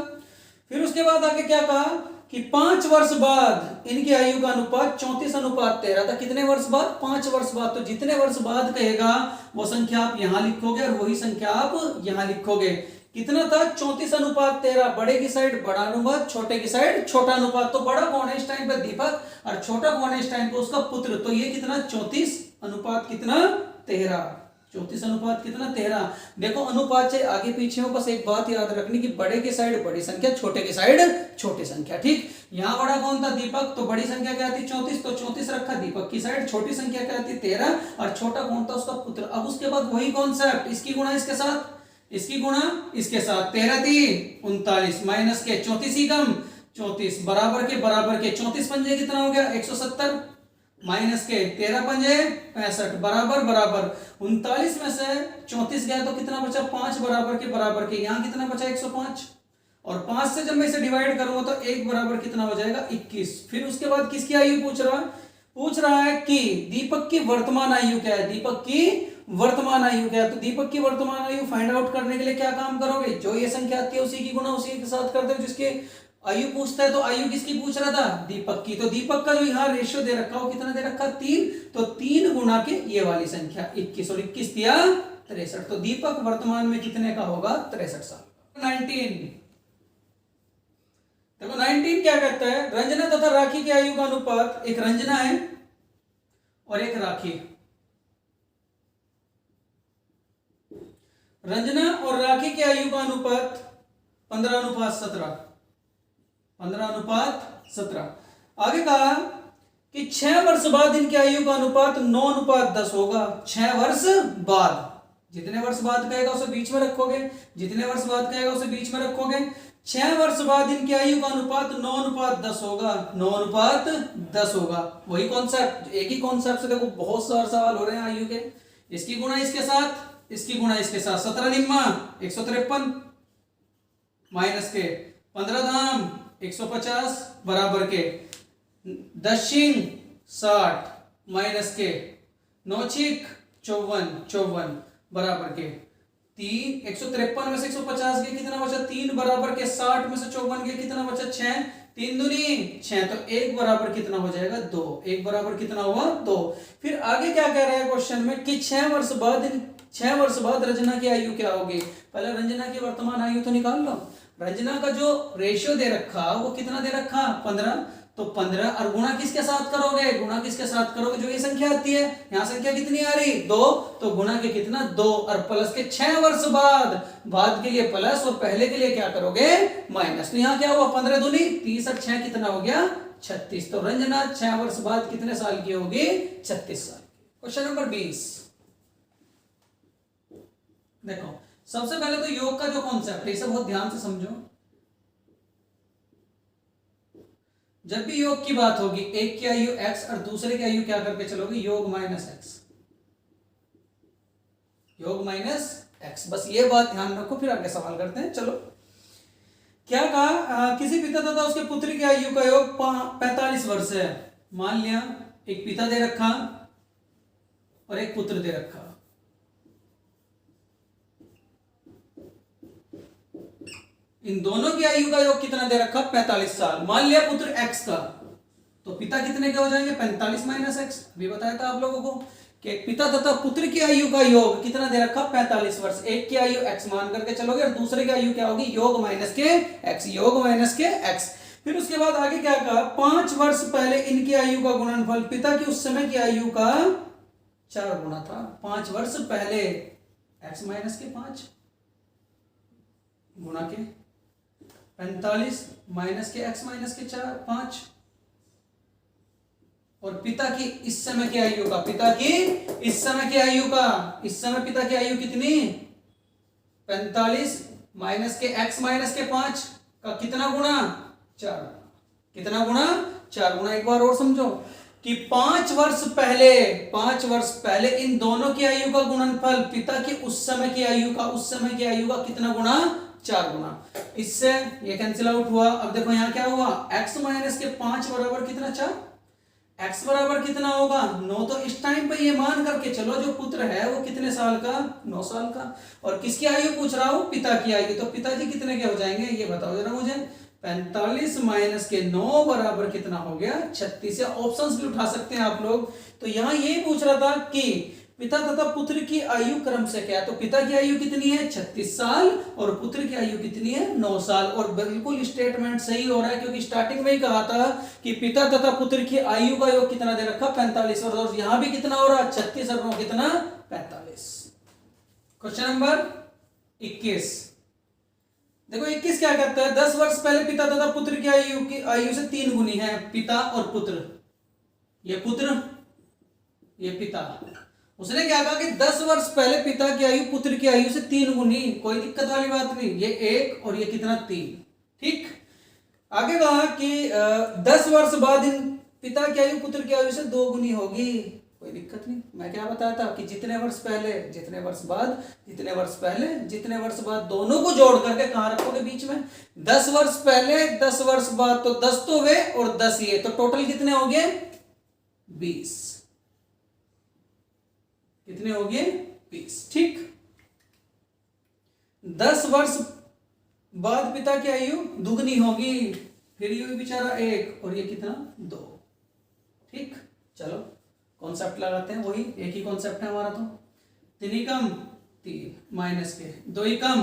फिर उसके बाद आगे क्या कहा कि 5 वर्ष बाद इनकी आयु का अनुपात 34:13 था। कितने वर्ष बाद, 5 वर्ष बाद। तो जितने वर्ष बाद कहेगा वो संख्या आप यहां लिखोगे और वही संख्या आप यहां लिखोगे। कितना था, 34:13। बड़े की साइड बड़ा अनुपात, छोटे की साइड छोटा अनुपात। तो बड़ा कौन है इस टाइम पे, दीपक, और छोटा कौन है इस टाइम पे, उसका पुत्र। तो ये कितना, 34:13। 34:13। देखो अनुपात से आगे पीछे हो, बस एक बात याद रखनी कि बड़े की साइड बड़ी संख्या, छोटे की साइड छोटी संख्या। ठीक, यहां बड़ा कौन था, दीपक, तो बड़ी संख्या क्या थी, 34, तो 34 रखा दीपक की साइड। छोटी संख्या क्या थी, 13, और छोटा कौन था, उसका पुत्र। अब उसके बाद वही कॉन्सेप्ट, इसकी गुणा इसके साथ, इसकी गुणा इसके साथ। 13 थी 39 माइनस के 34 ही कम 34 बराबर के 34 पंजे कितना हो गया, 170 माइनस के 13 पंजे 65 बराबर 39 में से 34 गया तो कितना बचा, 5 बराबर के यहां कितना बचा, 105। और 5 से जब मैं इसे डिवाइड करूंगा तो 1 बराबर कितना हो जाएगा, 21। फिर उसके बाद किसकी आयु पूछ रहा है कि दीपक की वर्तमान आयु क्या है, दीपक की वर्तमान आयु क्या है। तो दीपक की वर्तमान आयु फाइंड आउट करने के लिए क्या काम करोगे, जो ये संख्या आती है उसी की गुणा उसी के साथ करते हो। जिसके आयु पूछता है तो आयु किसकी पूछ रहा था, दीपक की। तो दीपक का जो यहाँ रेशियो दे रखा हो, कितना दे रखा, 3। तो 3 गुणा के ये वाली संख्या 21, और 21 दिया 63। तो दीपक वर्तमान में कितने का होगा, 63 साल। 19 देखो 19 क्या कहता है, रंजना तथा राखी की आयु का अनुपात, एक रंजना है और एक राखी। रंजना और राखी की आयु का अनुपात 15:17। 15:17। आगे कहा कि 6 वर्ष बाद इनकी आयु का अनुपात 9:10 होगा। 6 वर्ष बाद, जितने वर्ष बाद कहेगा उसे बीच में रखोगे, जितने वर्ष बाद कहेगा उसे बीच में रखोगे। 6 वर्ष बाद इनकी आयु का अनुपात 9:10 होगा। 9:10 होगा। वही कॉन्सेप्ट, एक ही कॉन्सेप्ट से देखो बहुत सारे सवाल हो रहे हैं आयु के। इसकी गुणा इसके साथ, इसकी गुणा इसके साथ। 17 निम्मा 153, माइनस के 15 दाम 150 बराबर के 10 शींग 60 माइनस के 9 छीक 54 बराबर के 3 153 में से 150 के कितना बचा 3 बराबर के 60 में से 54 के कितना बचा 6 3 दूनी 6 तो 1 बराबर कितना हो जाएगा 2 1 बराबर कितना हुआ 2। फिर आगे क्या कह रहा है क्वेश्चन में कि 6 वर्ष बाद रंजना की आयु क्या होगी। पहले रंजना की वर्तमान आयु तो निकाल लो। रंजना का जो रेशियो दे रखा वो कितना दे रखा 15, तो 15 और गुणा किसके साथ करोगे, गुणा किसके साथ करोगे, जो ये संख्या आती है यहाँ संख्या कितनी आ रही 2, तो गुणा के कितना 2 और प्लस के 6 वर्ष बाद के लिए प्लस और पहले के लिए क्या करोगे माइनस। तो यहाँ क्या हुआ 15 दूनी 30 और 6 कितना हो गया 36। तो रंजना 6 वर्ष बाद कितने साल की होगी 36 साल। क्वेश्चन नंबर 20 देखो, सबसे पहले तो योग का जो कॉन्सेप्ट है इसे बहुत ध्यान से समझो। जब भी योग की बात होगी एक की आयु x और दूसरे की आयु क्या करके चलोगे योग माइनस x, योग माइनस x, बस ये बात ध्यान रखो। फिर आगे सवाल करते हैं। चलो क्या कहा, किसी पिता तथा उसके पुत्र की आयु का योग 45 वर्ष है। मान लिया एक पिता दे रखा और एक पुत्र दे रखा, इन दोनों की आयु का योग कितना दे रखा 45 साल। मान लिया पुत्र x का, तो पिता कितने के हो जाएंगे 45 माइनस एक्स। अभी बताया था आप लोगों को कि पिता तथा पुत्र की आयु का योग कितना दे रखा 45 वर्ष। एक की आयु x मान करके चलोगे और दूसरे की आयु क्या होगी योग माइनस के x, योग माइनस के x। फिर उसके बाद आगे क्या कहा 5 वर्ष पहले इनकी आयु का गुणनफल पिता की उस समय की आयु का 4 गुना था। 5 वर्ष पहले x माइनस के 5 गुना के 45 माइनस के x माइनस के 4 5 और पिता की इस समय की आयु का, पिता की इस समय की आयु का, इस समय पिता की आयु कितनी 45 माइनस के x माइनस के 5 का कितना गुना 4, कितना गुना 4 गुना। एक बार और समझो कि 5 वर्ष पहले इन दोनों की आयु का गुणनफल पिता की उस समय की आयु का, उस समय की आयु का कितना गुना 4 गुना। इससे ये कैंसिल आउट हुआ। अब देखो यहाँ क्या हुआ x माइनस के 5 बराबर कितना 4, x बराबर कितना होगा 9। तो इस टाइम पे ये मान करके चलो जो पुत्र है वो कितने साल का 9 साल का। और किसकी आयु पूछ रहा हूं पिता की आयु, तो पिताजी कितने के हो जाएंगे ये बताओ जरा मुझे। 45 माइनस के 9 बराबर कितना हो गया 36। या ऑप्शंस भी उठा सकते हैं आप लोग। तो यहाँ ये पूछ रहा था कि पिता तथा पुत्र की आयु क्रम से क्या, तो पिता की आयु कितनी है 36 साल और पुत्र की आयु कितनी है 9 साल। और बिल्कुल स्टेटमेंट सही हो रहा है क्योंकि स्टार्टिंग में ही कहा था कि पिता तथा पुत्र की आयु का योग कितना दे रखा 45 और यहां भी कितना हो रहा 36 और 9 कितना 45। क्वेश्चन नंबर 21 देखो 21 क्या कहता है 10 वर्ष पहले पिता तथा पुत्र की आयु से 3 गुनी है। पिता और पुत्र, ये पुत्र ये पिता, उसने क्या कहा कि 10 वर्ष पहले पिता की आयु पुत्र की आयु से 3 गुनी, कोई दिक्कत वाली बात नहीं, ये 1 और ये कितना 3। ठीक, आगे कहा कि 10 वर्ष बाद इन पिता की आयु पुत्र की आयु से 2 गुनी होगी, कोई दिक्कत नहीं। मैं क्या बताया था कि जितने वर्ष पहले जितने वर्ष बाद जितने वर्ष पहले जितने वर्ष बाद दोनों को जोड़ करके कहां रखोगे बीच में। 10 वर्ष पहले 10 वर्ष बाद, तो 10 तो वे और 10 ये, तो टोटल कितने हो गए 20, कितने हो गए 20। ठीक, 10 वर्ष बाद पिता की आयु दुगनी होगी, फिर ये बेचारा 1 और ये कितना 2। ठीक, चलो कॉन्सेप्ट लगाते हैं, वही एक ही कॉन्सेप्ट है हमारा। तो 3 ही कम 3 माइनस के 2 ही कम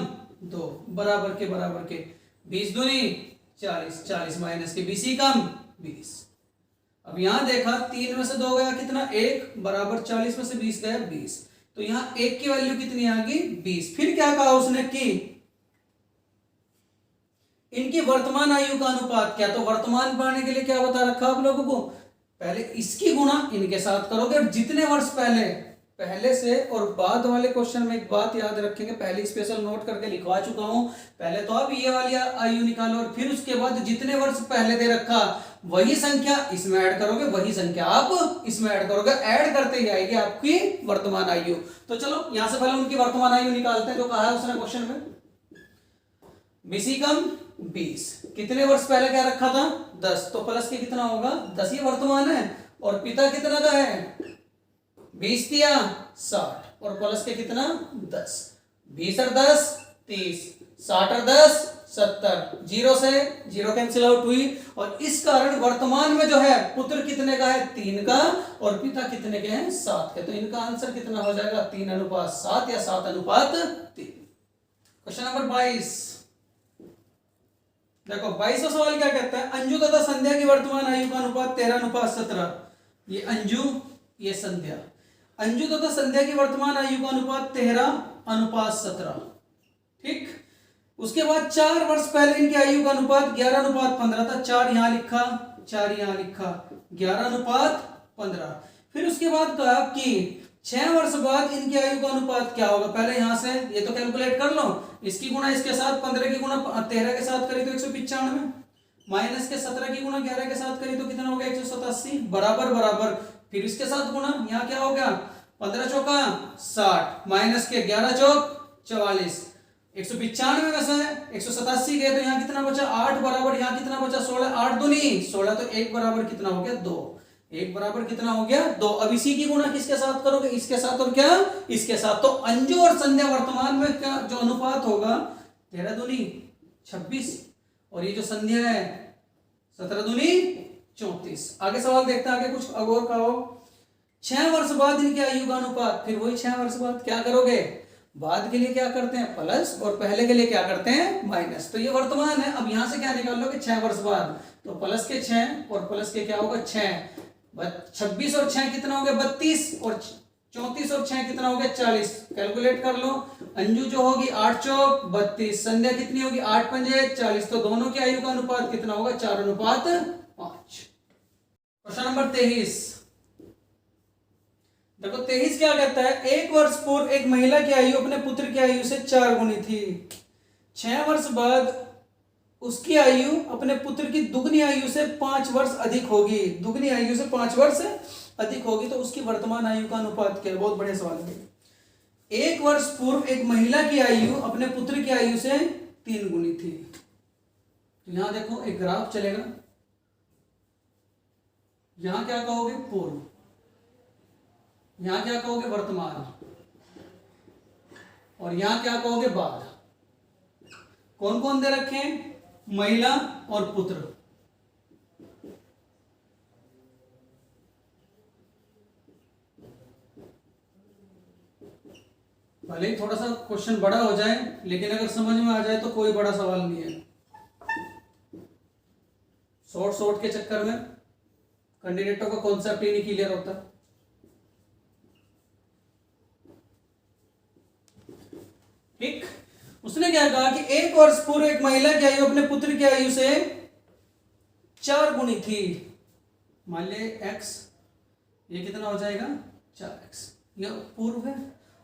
2 बराबर के 20 दूनी 40 40 माइनस के 20 ही कम 20। अब यहां देखा 3 में से 2 गया कितना 1 बराबर 40 में से 20 गया 20, तो यहां 1 की वैल्यू कितनी आ गई 20। फिर क्या कहा उसने कि इनकी वर्तमान आयु का अनुपात क्या, तो वर्तमान पाने के लिए क्या बता रखा आप लोगों को, पहले इसकी गुणा इनके साथ करोगे और जितने वर्ष पहले से। और बाद वाले क्वेश्चन में एक बात याद रखेंगे, पहले स्पेशल नोट करके लिखवा चुका हूं, पहले तो आप ये वाली आयु निकालो और फिर उसके बाद जितने वर्ष पहले दे रखा वही संख्या इसमें ऐड करोगे, वही संख्या आप इसमें ऐड करोगे, ऐड करते ही आएगी आपकी वर्तमान आयु। तो चलो यहां से पहले उनकी वर्तमान आयु निकालते हैं जो कहा है उसने क्वेश्चन में। बीसी कम 20, कितने वर्ष पहले क्या रखा था 10, तो प्लस के कितना होगा 10, ये वर्तमान है। और पिता कितना का है 20 दिया 60 और प्लस के कितना 10, 20 और 10 30, 60 और 10 70, जीरो से जीरो कैंसिल आउट हुई। और इस कारण वर्तमान में जो है पुत्र कितने का है 3 का और पिता कितने के हैं 7 के। तो इनका आंसर कितना हो जाएगा 3:7 या 7:3। क्वेश्चन नंबर 22, देखो 22वां सवाल क्या कहता है, अंजू तथा संध्या की वर्तमान आयु का अनुपात 13:17। ये अंजू ये संध्या, अंजू तथा संध्या की वर्तमान आयु का अनुपात 13:17। ठीक, उसके बाद 4 वर्ष पहले इनकी आयु का अनुपात 11:15 था। 4 यहां लिखा, 4 यहां लिखा, 11:15। फिर उसके बाद कहा कि 6 वर्ष बाद इनकी आयु का अनुपात क्या होगा। पहले यहां से ये तो कैलकुलेट कर लो, इसकी गुणा इसके साथ 15 की गुणा 13 के साथ करी तो 195, माइनस के 17 की गुणा 11 के साथ करी तो कितना हो गया 187, बराबर बराबर। फिर इसके साथ गुणा, यहाँ क्या हो गया 15 चौका 60, माइनस के 11 चौक 44, 195 में से 187 गए तो यहाँ कितना बचा 8 बराबर, यहाँ कितना बचा 16, 8 दूनी 16, तो 1 बराबर कितना हो गया 2, 1 बराबर कितना हो गया 2। अब इसी की गुणा किसके साथ करोगे, इसके साथ और क्या इसके साथ। तो अंजू और संध्या वर्तमान में क्या जो अनुपात होगा 13 दूनी 26 और ये जो संध्या है 17 दूनी 34। आगे सवाल देखते हैं, आगे कुछ और कहो। 6 वर्ष बाद इनकी आयु का अनुपात, फिर वही 6 वर्ष बाद क्या करोगे, बाद के लिए क्या करते हैं प्लस और पहले के लिए क्या करते हैं माइनस। तो ये वर्तमान है, अब यहां से क्या निकाल लोगे 6 वर्ष बाद, तो प्लस के 6 और प्लस के क्या होगा 6, 26 और 6 कितना हो गया 32 और 34 और 6 कितना हो गया 40। कैलकुलेट कर लो, अंजू जो होगी 8 चौक 32, संध्या कितनी होगी 8 पंजे 40, तो दोनों की आयु का अनुपात कितना होगा 4:5। क्वेश्चन नंबर 23, देखो 23 क्या कहता है, 1 वर्ष पूर्व एक महिला की आयु अपने पुत्र की आयु से 4 गुनी थी। 6 वर्ष बाद उसकी आयु अपने पुत्र की दुगनी आयु से 5 वर्ष अधिक होगी, दुगनी आयु से 5 वर्ष अधिक होगी, तो उसकी वर्तमान आयु का अनुपात क्या है। बहुत बढ़िया सवाल है। 1 वर्ष पूर्व एक महिला की आयु अपने पुत्र की आयु से 3 गुनी थी। तो यहां देखो एक ग्राफ चलेगा, यहां क्या कहोगे पूर्व, यहां क्या कहोगे वर्तमान, और यहां क्या कहोगे बाद। कौन कौन दे रखे हैं, महिला और पुत्र। भले ही थोड़ा सा क्वेश्चन बड़ा हो जाए, लेकिन अगर समझ में आ जाए तो कोई बड़ा सवाल नहीं है। शॉर्ट के चक्कर में कैंडिडेटों का कॉन्सेप्ट ही नहीं क्लियर होता। ठीक, उसने क्या कहा कि 1 वर्ष पूर्व एक महिला की आयु अपने पुत्र की आयु से 4 गुनी थी। मान ले x, ये कितना हो जाएगा 4x, ये पूर्व है।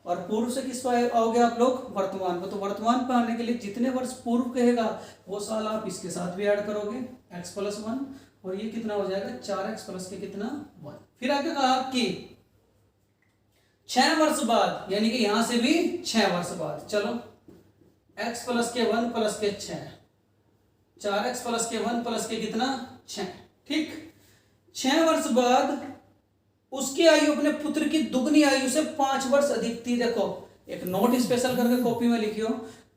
और पूर्व से किस पर आओगे आप लोग वर्तमान पर। तो वर्तमान पर आने के लिए जितने वर्ष पूर्व कहेगा वो साल आप इसके साथ भी ऐड करोगे x + 1, और ये कितना हो जाएगा 4x प्लस के कितना 1। फिर आगे कहा कि 6 वर्ष बाद, यानी कि यहां से भी 6 वर्ष बाद, चलो x प्लस के 1 प्लस के 6, 4x प्लस के 1 प्लस के कितना 6। ठीक, 6 वर्ष बाद उसकी आयु अपने पुत्र की दुगनी आयु से 5 वर्ष अधिक थी। देखो एक नोट स्पेशल करके कॉपी में लिखियो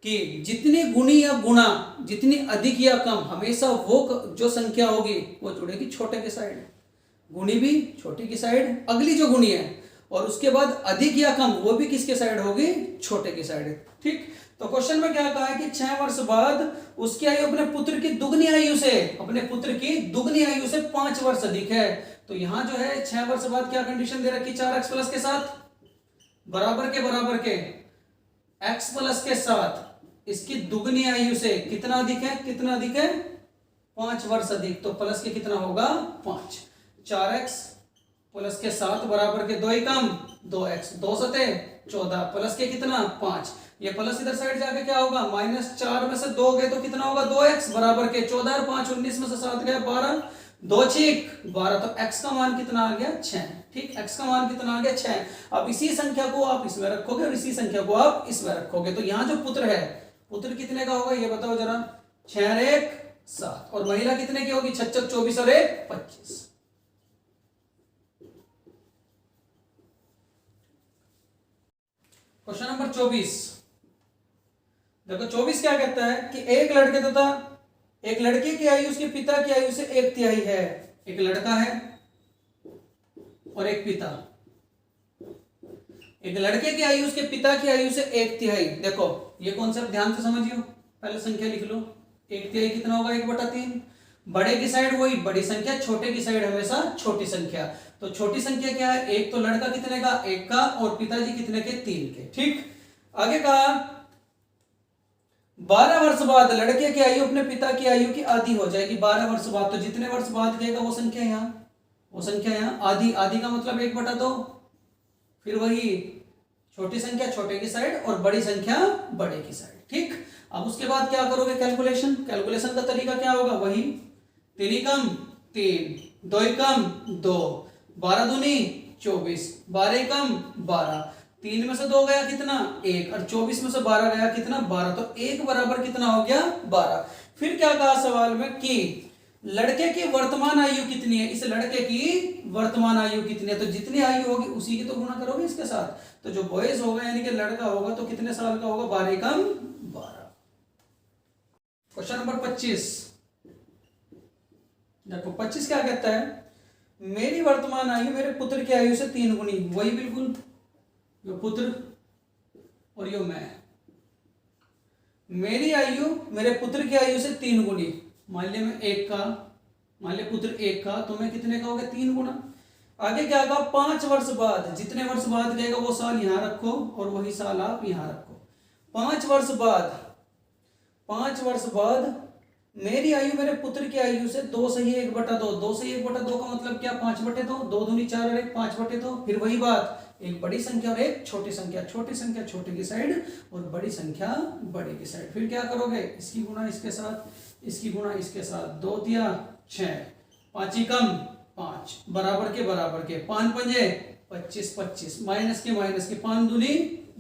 कि जितनी गुणी या गुणा, जितनी अधिक या कम, हमेशा वो जो संख्या होगी वो जुड़ेगी छोटे की साइड, गुणी भी छोटी की साइड, अगली जो गुणी है, और उसके बाद अधिक या कम वो भी किसके साइड होगी छोटे की साइड। ठीक, तो क्वेश्चन में क्या कहा है कि 6 वर्ष बाद उसकी आयु अपने पुत्र की दुगनी आयु से, अपने पुत्र की दुगनी आयु से 5 वर्ष अधिक है। तो यहां जो है 6 वर्ष बाद क्या कंडीशन दे रखी, 4x प्लस के साथ बराबर के x प्लस के साथ इसकी दुगनी आयु से कितना अधिक है, कितना अधिक है 5 वर्ष अधिक। तो प्लस के कितना होगा 5, 4x प्लस के 7 बराबर के 2 ही कम 2x, 2 सते 14 प्लस के कितना 5, ये प्लस इधर साइड जाके क्या होगा -4 में से 2 गए तो कितना होगा 2x बराबर के 14 और 5 19 में से 7 गया 12, 2 छीक 12, तो x का मान कितना आ गया 6। ठीक, x का मान कितना आ गया 6। अब इसी संख्या को आप इसमें रखोगे और इसी संख्या को आप इसमें रखोगे, तो यहाँ जो पुत्र है पुत्र कितने का होगा ये बताओ जरा। 6 और 1 7। और महिला कितने की होगी? 6 6 24 और 1 25। क्वेश्चन नंबर 24 देखो। 24 क्या कहता है कि एक लड़के तथा एक लड़की की आयु उसके पिता की आयु से 1/3 है। एक लड़का है और एक पिता। एक लड़के की आयु उसके पिता की आयु से 1/3। देखो ये कॉन्सेप्ट ध्यान से समझियो। पहले संख्या लिख लो। 1/3 कितना होगा? 1/3। बड़े की साइड वही बड़ी संख्या, छोटे की साइड हमेशा छोटी संख्या। तो छोटी संख्या क्या है? एक तो लड़का कितने का? 1 का, और पिताजी कितने के? 3 के। ठीक। आगे कहा 12 वर्ष बाद लड़के की आयु अपने पिता की आयु की आधी हो जाएगी। 12 वर्ष बाद, तो जितने वर्ष बाद गएगा वो संख्या यहाँ, वो संख्या यहाँ आधी। आधी का मतलब 1/2। फिर वही छोटी संख्या छोटे की साइड और बड़ी संख्या बड़े की साइड। ठीक। अब उसके बाद क्या करोगे? कैलकुलेशन। कैलकुलेशन का तरीका क्या होगा? वही 3 कम 3, 2 कम 2, 12 दूनी 24, 12 कम 12, 3 में से 2 गया कितना? 1, और 24 में से 12 गया कितना? 12। तो 1 बराबर कितना हो गया? 12। फिर क्या कहा सवाल में कि लड़के की वर्तमान आयु कितनी है? इस लड़के की वर्तमान आयु कितनी है? तो जितनी आयु होगी उसी की तो गुणा करोगे इसके साथ। तो जो बॉयज होगा यानी कि लड़का होगा तो कितने साल का होगा? 12 कम 12। क्वेश्चन नंबर 25 देखो। 25 क्या कहता है? मेरी वर्तमान आयु मेरे पुत्र की आयु से 3 गुनी। वही बिल्कुल, यो पुत्र और यो मैं। मेरी आयु मेरे पुत्र की आयु से 3 गुनी। मान लिया मैं 1 का, मान लिया पुत्र 1 का, तो मैं कितने का हो गया? 3 गुना। आगे क्या कहा? 5 वर्ष बाद, जितने वर्ष बाद गएगा वो साल यहां रखो और वही साल आप यहां रखो। 5 वर्ष बाद, 5 वर्ष बाद मेरी आयु मेरे पुत्र की आयु से 2 से ही 1/2। 2 से 1/2 का मतलब क्या? 5/2। 2 दूनी 4 और 1 5/2। फिर वही बात, एक बड़ी संख्या और एक छोटी संख्या। छोटी संख्या छोटे की साइड और बड़ी संख्या बड़े की साइड। फिर क्या करोगे? इसकी गुणा इसके साथ, इसकी गुणा इसके साथ। 2 दिया 6, 5 कम 5, बराबर के बराबर के। 5 पंजे 25 25, माइनस के 5 दूनी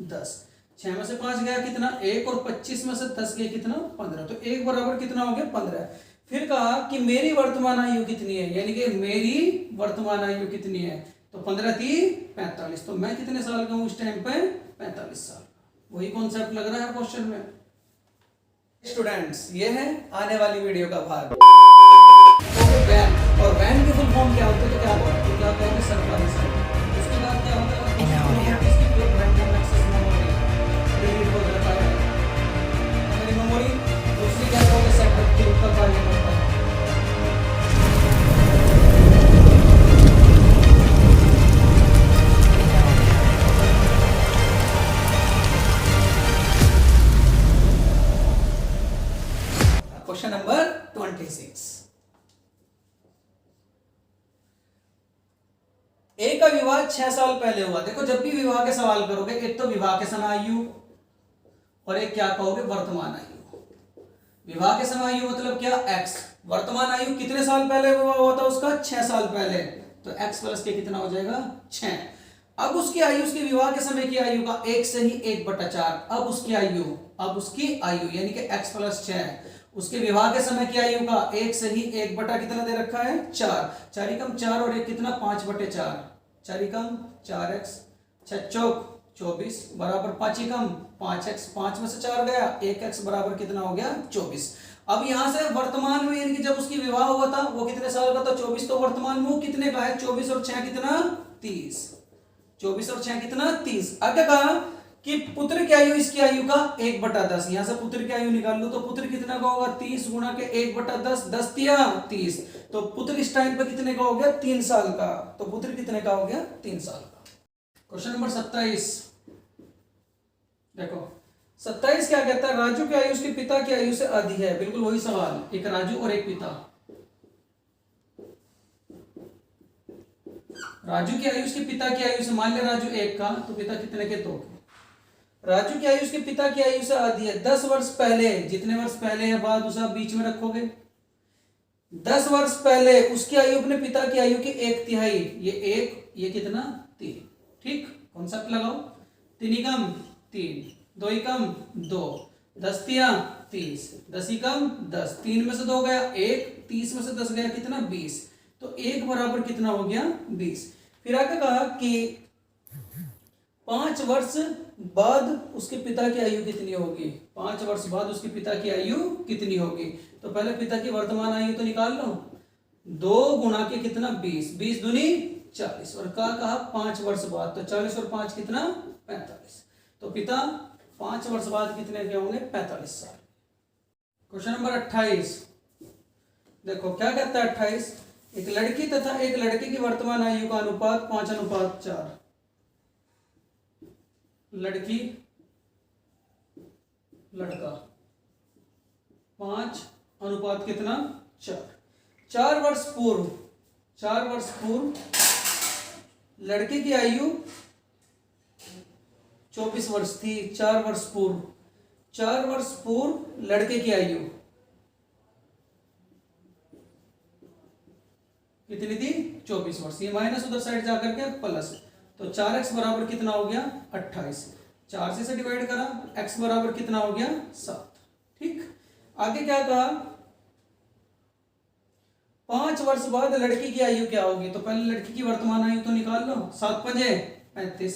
10। 6 में से 5 गया कितना? 1, और 25 में से 10 गया कितना? 15। तो 1 बराबर कितना हो गया? 15। फिर कहा कि मेरी वर्तमान आयु कितनी है? यानी कि मेरी वर्तमान आयु कितनी है? तो 15 3 45। तो मैं कितने साल का हूं इस टाइम पे? 45 साल। वही कॉन्सेप्ट लग रहा है क्वेश्चन में। स्टूडेंट्स ये है आने वाली वीडियो का भाग। वैन, और वैन की फुल फॉर्म क्या होती है? तो क्या होता है? क्या होता है? सरकारी सर्विस। उसके बाद क्या होता है? मेमोरी। दूसरी क्या होगा? सेटअप के ऊपर कार्य करता है। Question number 26। एक का विवाह 6 साल पहले हुआ। देखो जब भी विवाह के सवाल करोगे, एक तो विवाह के समय आयु और एक क्या कहोगे? वर्तमान आयु। विवाह के समय आयु मतलब क्या? x। वर्तमान आयु कितने साल पहले विवाह हुआ था उसका? 6 साल पहले। तो x प्लस के कितना हो जाएगा? 6। अब उसकी आयु, उसके विवाह के समय की आयु का 1 से ही 1/4। अब उसकी आयु यानी कि x प्लस 6। उसके विवाह के समय की आयु का 1 से ही 1 बटा कितना दे रखा है? 4। 4 कम 4 और 1 कितना? 5/4। 4 कम 4x, 6 चौक 24, बराबर 5 कम 5x। 5 में से 4 गया, 1x बराबर कितना हो गया? 24। अब यहां से वर्तमान में यानी कि जब उसकी विवाह हुआ था वो कितने साल का था? 24। तो वर्तमान में वो कितने का है? 24 और 6 कितना? 30। 24 और 6 कितना? 30। आगे कहा कि पुत्र की आयु इसकी आयु का 1/10। यहां से पुत्र की आयु निकाल लो तो पुत्र कितना का होगा? 30 गुणा के 1/10, 10 दिया 30। तो पुत्र इस टाइम पे कितने का हो गया? 3 साल का। तो पुत्र कितने का हो गया? 3 साल का। क्वेश्चन नंबर 27 देखो। 27 क्या कहता है? राजू की आयु उसके पिता की आयु से आधी है। बिल्कुल वही सवाल, एक राजू और एक पिता। राजू की आयु उसके पिता की आयु से, मान ले राजू 1 का, तो पिता कितने के? 2 के। राजू की आयु उसके पिता की आयु से आधी है। 10 वर्ष पहले, जितने वर्ष पहले या बाद उसे आप बीच में रखोगे। 10 वर्ष पहले उसकी आयु अपने पिता की आयु की 1/3। ये 1, ये कितना? 3। ठीक, कॉन्सेप्ट लगाओ। 3 कम 3, 2 कम 2, 10 तिया 30, 10 ही कम 10, 3 में से 2 गया 1, 30 में से 10 गया कितना 20, तो 1 बराबर कितना हो गया 20। फिर आगे कहा कि 5 वर्ष बाद उसके पिता की आयु कितनी होगी, 5 वर्ष बाद उसके पिता की आयु कितनी होगी। तो पहले पिता की वर्तमान आयु तो निकाल लो, 2 गुणा के कितना 20, 20 दूनी 40, और कहा 5 वर्ष बाद, तो 40 और 5 कितना 45। तो पिता 5 वर्ष बाद कितने के होंगे 45 साल। क्वेश्चन नंबर 28 देखो क्या कहता है 28, एक लड़की तथा एक लड़के की वर्तमान आयु का अनुपात 5:4। लड़की लड़का 5 अनुपात कितना 4। 4 वर्ष पूर्व लड़के की आयु 24 वर्ष थी। 4 वर्ष पूर्व लड़के की आयु कितनी थी 24 वर्ष। ये माइनस उधर साइड जाकर के प्लस, तो 4x बराबर कितना हो गया 28, 4 से डिवाइड करा, x बराबर कितना हो गया 7। ठीक, आगे क्या कहा 5 वर्ष बाद लड़की की आयु क्या होगी, तो पहले लड़की की वर्तमान आयु तो निकाल लो, 7 पंजे 35,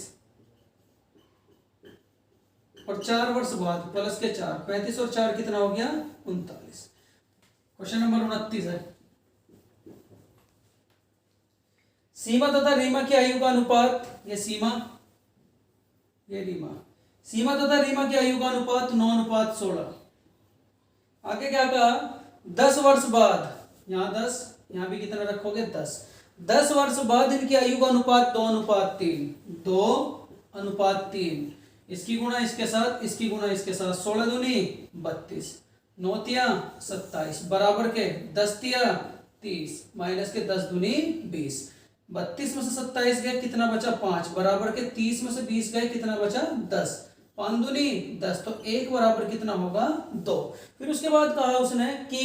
और 4 वर्ष बाद प्लस के 4, 35 और 4 कितना हो गया 39। क्वेश्चन नंबर 29 है, सीमा तथा रीमा की आयु का अनुपात, ये सीमा ये रीमा, सीमा तथा रीमा की आयु का अनुपात 9:16। आगे क्या कहा 10 वर्ष बाद, यहां 10, यहां भी कितना रखोगे 10, 10 वर्ष बाद इनकी आयु का अनुपात 2:3, 2:3, इसकी गुणा इसके साथ, इसकी गुणा इसके साथ, 16 दूनी 32, 9 तिया 27 बराबर के 10 तिया 30 माइनस के 10 दूनी 20, 32 में से 27 गए कितना बचा 5 बराबर के 30 में से 20 गए कितना बचा 10, 5 दूनी 10, तो 1 बराबर कितना होगा 2। फिर उसके बाद कहा उसने कि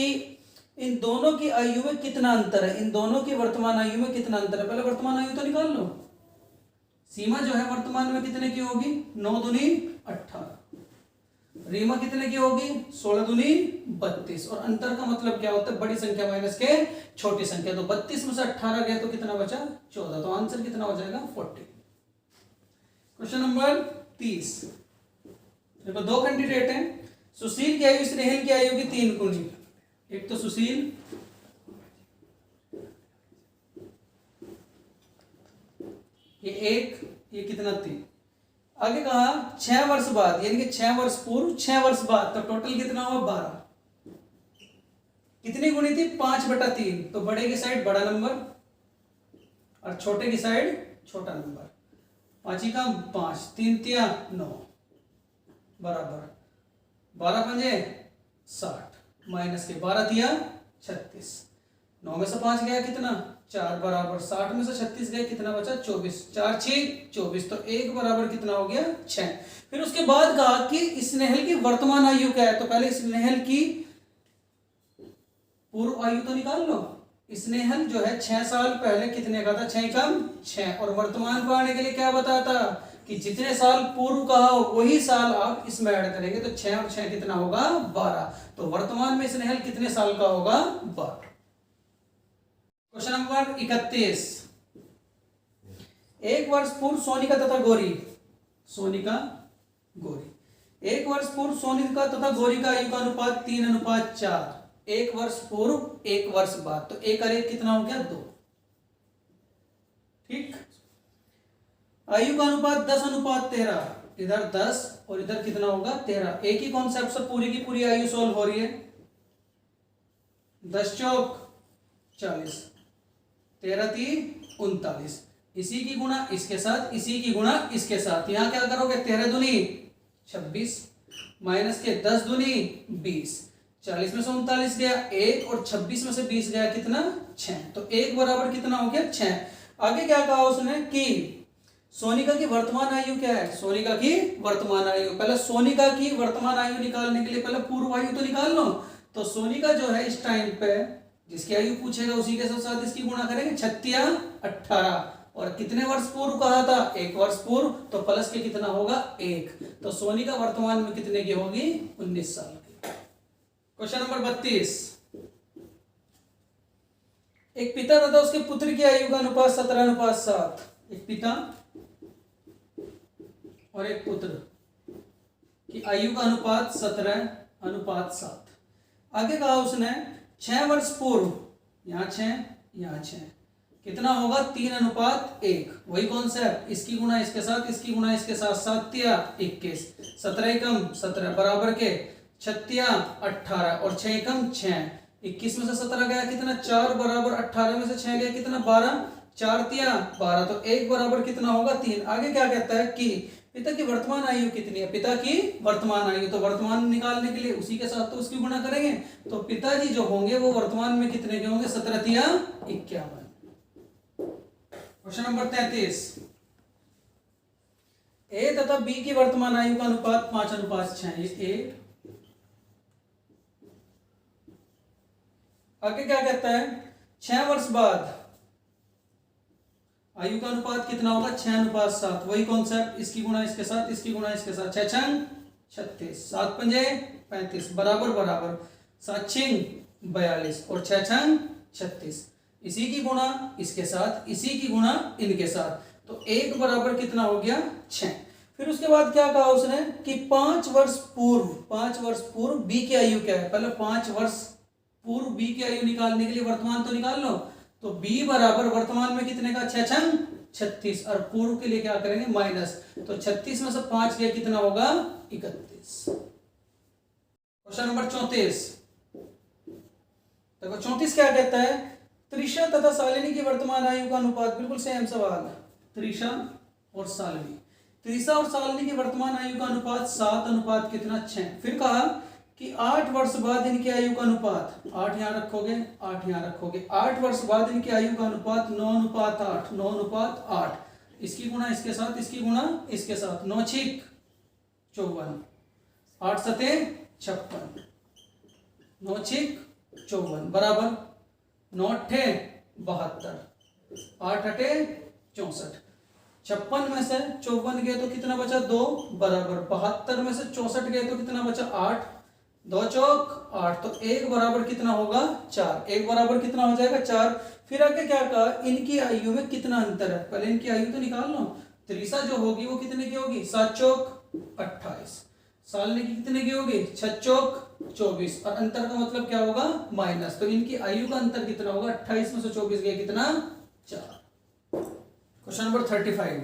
इन दोनों की आयु में कितना अंतर है, इन दोनों की वर्तमान आयु में कितना अंतर है। पहले वर्तमान आयु तो निकाल लो, सीमा जो है वर्तमान में कितने की होगी 9 दूनी 18, रीमा कितने की होगी 16 दूनी 32, और अंतर का मतलब क्या होता है बड़ी संख्या माइनस के छोटी संख्या, तो 32 में से 18 गया तो कितना बचा 14, तो आंसर कितना हो जाएगा 40। क्वेश्चन नंबर 30 देखो, 2 कैंडिडेट हैं, सुशील की आयु स्नेहिल की आयु की 3 गुनी, एक तो सुशील ये 1, ये कितना 3। आगे कहा 6 वर्ष बाद, यानी कि 6 वर्ष पूर्व 6 वर्ष बाद, तो टोटल कितना हुआ 12। कितनी गुणी थी 5/3, तो बड़े की साइड बड़ा नंबर और छोटे की साइड छोटा नंबर, 5 का 5, 3 तिया 9 बराबर 12 पंजे 60 माइनस के 12 तिया 36, 9 में से 5 गया कितना 4 बराबर 60 में से 36 गए कितना बचा 24, 4 6 24, तो 1 बराबर कितना हो गया 6। फिर उसके बाद कहा कि स्नेहल की वर्तमान आयु क्या है, तो पहले स्नेहल की पूर्व आयु तो निकाल लो। स्नेहल जो है 6 साल पहले कितने का था 6 कम 6, और वर्तमान को आने के लिए क्या बताता कि जितने साल पूर्व कहा वही साल आप इसमें ऐड करेंगे, तो 6 और 6 कितना होगा 12, तो वर्तमान में स्नेहल कितने साल का होगा 12। क्वेश्चन नंबर 31, 1 वर्ष पूर्व सोनिका तथा गौरी, सोनिका गौरी, 1 वर्ष पूर्व सोनिका तथा गौरी का आयु का अनुपात 3:4, 1 वर्ष पूर्व 1 वर्ष बाद, तो 1 और 1 कितना हो गया 2। ठीक, आयु का अनुपात 10:13, इधर 10 और इधर कितना होगा 13। एक ही कॉन्सेप्ट से पूरी की पूरी आयु सोल्व हो रही है, 10 चौक 40, 13 3 39, इसी की गुणा इसके साथ, इसी की गुणा इसके साथ, यहां क्या करोगे 13 दूनी 26 माइनस के 10 दूनी 20, 40 में से 39 गया 1 और 26 में से 20 गया कितना 6, तो 1 बराबर कितना हो गया 6। आगे क्या कहा उसने कि सोनिका की वर्तमान आयु क्या है, सोनिका की वर्तमान आयु, पहले सोनिका की वर्तमान आयु निकालने के लिए पहले पूर्व आयु तो निकाल लो। तो सोनिका जो है इस टाइम पे जिसकी आयु पूछेगा उसी के साथ इसकी गुणा करेंगे, 36 18 और कितने वर्ष पूर्व कहा था, 1 वर्ष पूर्व, तो प्लस के कितना होगा 1। तो सोनी का वर्तमान में कितने की होगी, 19 साल की। क्वेश्चन नंबर 32, एक पिता तथा उसके पुत्र की आयु का अनुपात 17:7। एक पिता और एक पुत्र की आयु का अनुपात 17:7। आगे कहा उसने 6 वर्ष पूर्व, यहाँ 6 यहाँ 6, कितना होगा 3:1। वही कॉन्सेप्ट, इसकी गुणा इसके साथ, इसकी गुणा इसके साथ, 7 या 21, 17 एकम 17 बराबर के 36 या 18 और 6 एकम 6। 21 में से 17 गया कितना 4 बराबर 18 में से 6 गया कितना 12, 4 तिया 12, तो 1 बराबर कितना होगा 3। आगे क्या कहता है कि पिता की वर्तमान आयु कितनी है, पिता की वर्तमान आयु, तो वर्तमान निकालने के लिए उसी के साथ तो उसकी गुणा करेंगे। तो पिताजी जो होंगे वो वर्तमान में कितने के होंगे, 17 तिया 51। क्वेश्चन नंबर 33, ए तथा बी की वर्तमान आयु का अनुपात 5:6। ये ए। आगे क्या कहता है, 6 वर्ष बाद आयु का अनुपात कितना होगा, 6:7। वही कॉन्सेप्ट, इसकी गुणा इसके साथ, इसकी गुणा इसके साथ, 6 छंग 36, 7 पंजे 35 बराबर बराबर, 7 छिंग 42 और 6 छंग 36। इसी की गुणा इसके साथ, इसी की गुणा इनके साथ, तो 1 बराबर कितना हो गया 6। फिर उसके बाद क्या कहा उसने कि 5 वर्ष पूर्व बी की आयु क्या है। पहले 5 वर्ष पूर्व बी की आयु निकालने के लिए वर्तमान तो निकाल लो। तो b बराबर वर्तमान में कितने का 6 छंग 36 और पूर्व के लिए क्या करेंगे माइनस, तो 36 में से 5 गया कितना होगा 31। क्वेश्चन नंबर 34, देखो 34 क्या कहता है, त्रिशा तथा शालिनी की वर्तमान आयु का अनुपात, बिल्कुल सेम सवाल, त्रिशा और शालिनी, त्रिशा और शालिनी की वर्तमान आयु का अनुपात 7 कितना 6। फिर कहा कि 8 वर्ष बाद इनकी आयु का अनुपात, 8 यहां रखोगे 8 यहां रखोगे, 8 वर्ष बाद इनकी आयु का अनुपात 9:8, 9:8, इसकी गुणा इसके साथ, इसकी गुणा इसके साथ, 9 छिक 54, 8 सते 56, 9 छिक 54 बराबर 9 अट्ठे 72, 8 अटे 64। 56 में से 54 गए तो कितना बचा 2 बराबर, 72 में से 64 गए तो कितना बचा 8, 2 चौक 8, तो 1 बराबर कितना होगा 4, 1 बराबर कितना हो जाएगा 4। फिर आगे क्या कहा, इनकी आयु में कितना अंतर है, पहले इनकी आयु तो निकाल लो। त्रिशा जो होगी वो कितने की होगी 7 चौक 28, शालिनी की कितने की होगी 6 चौक 24, और अंतर का मतलब क्या होगा माइनस, तो इनकी आयु का अंतर कितना होगा 28 में से 24 गया कितना 4। क्वेश्चन नंबर 35,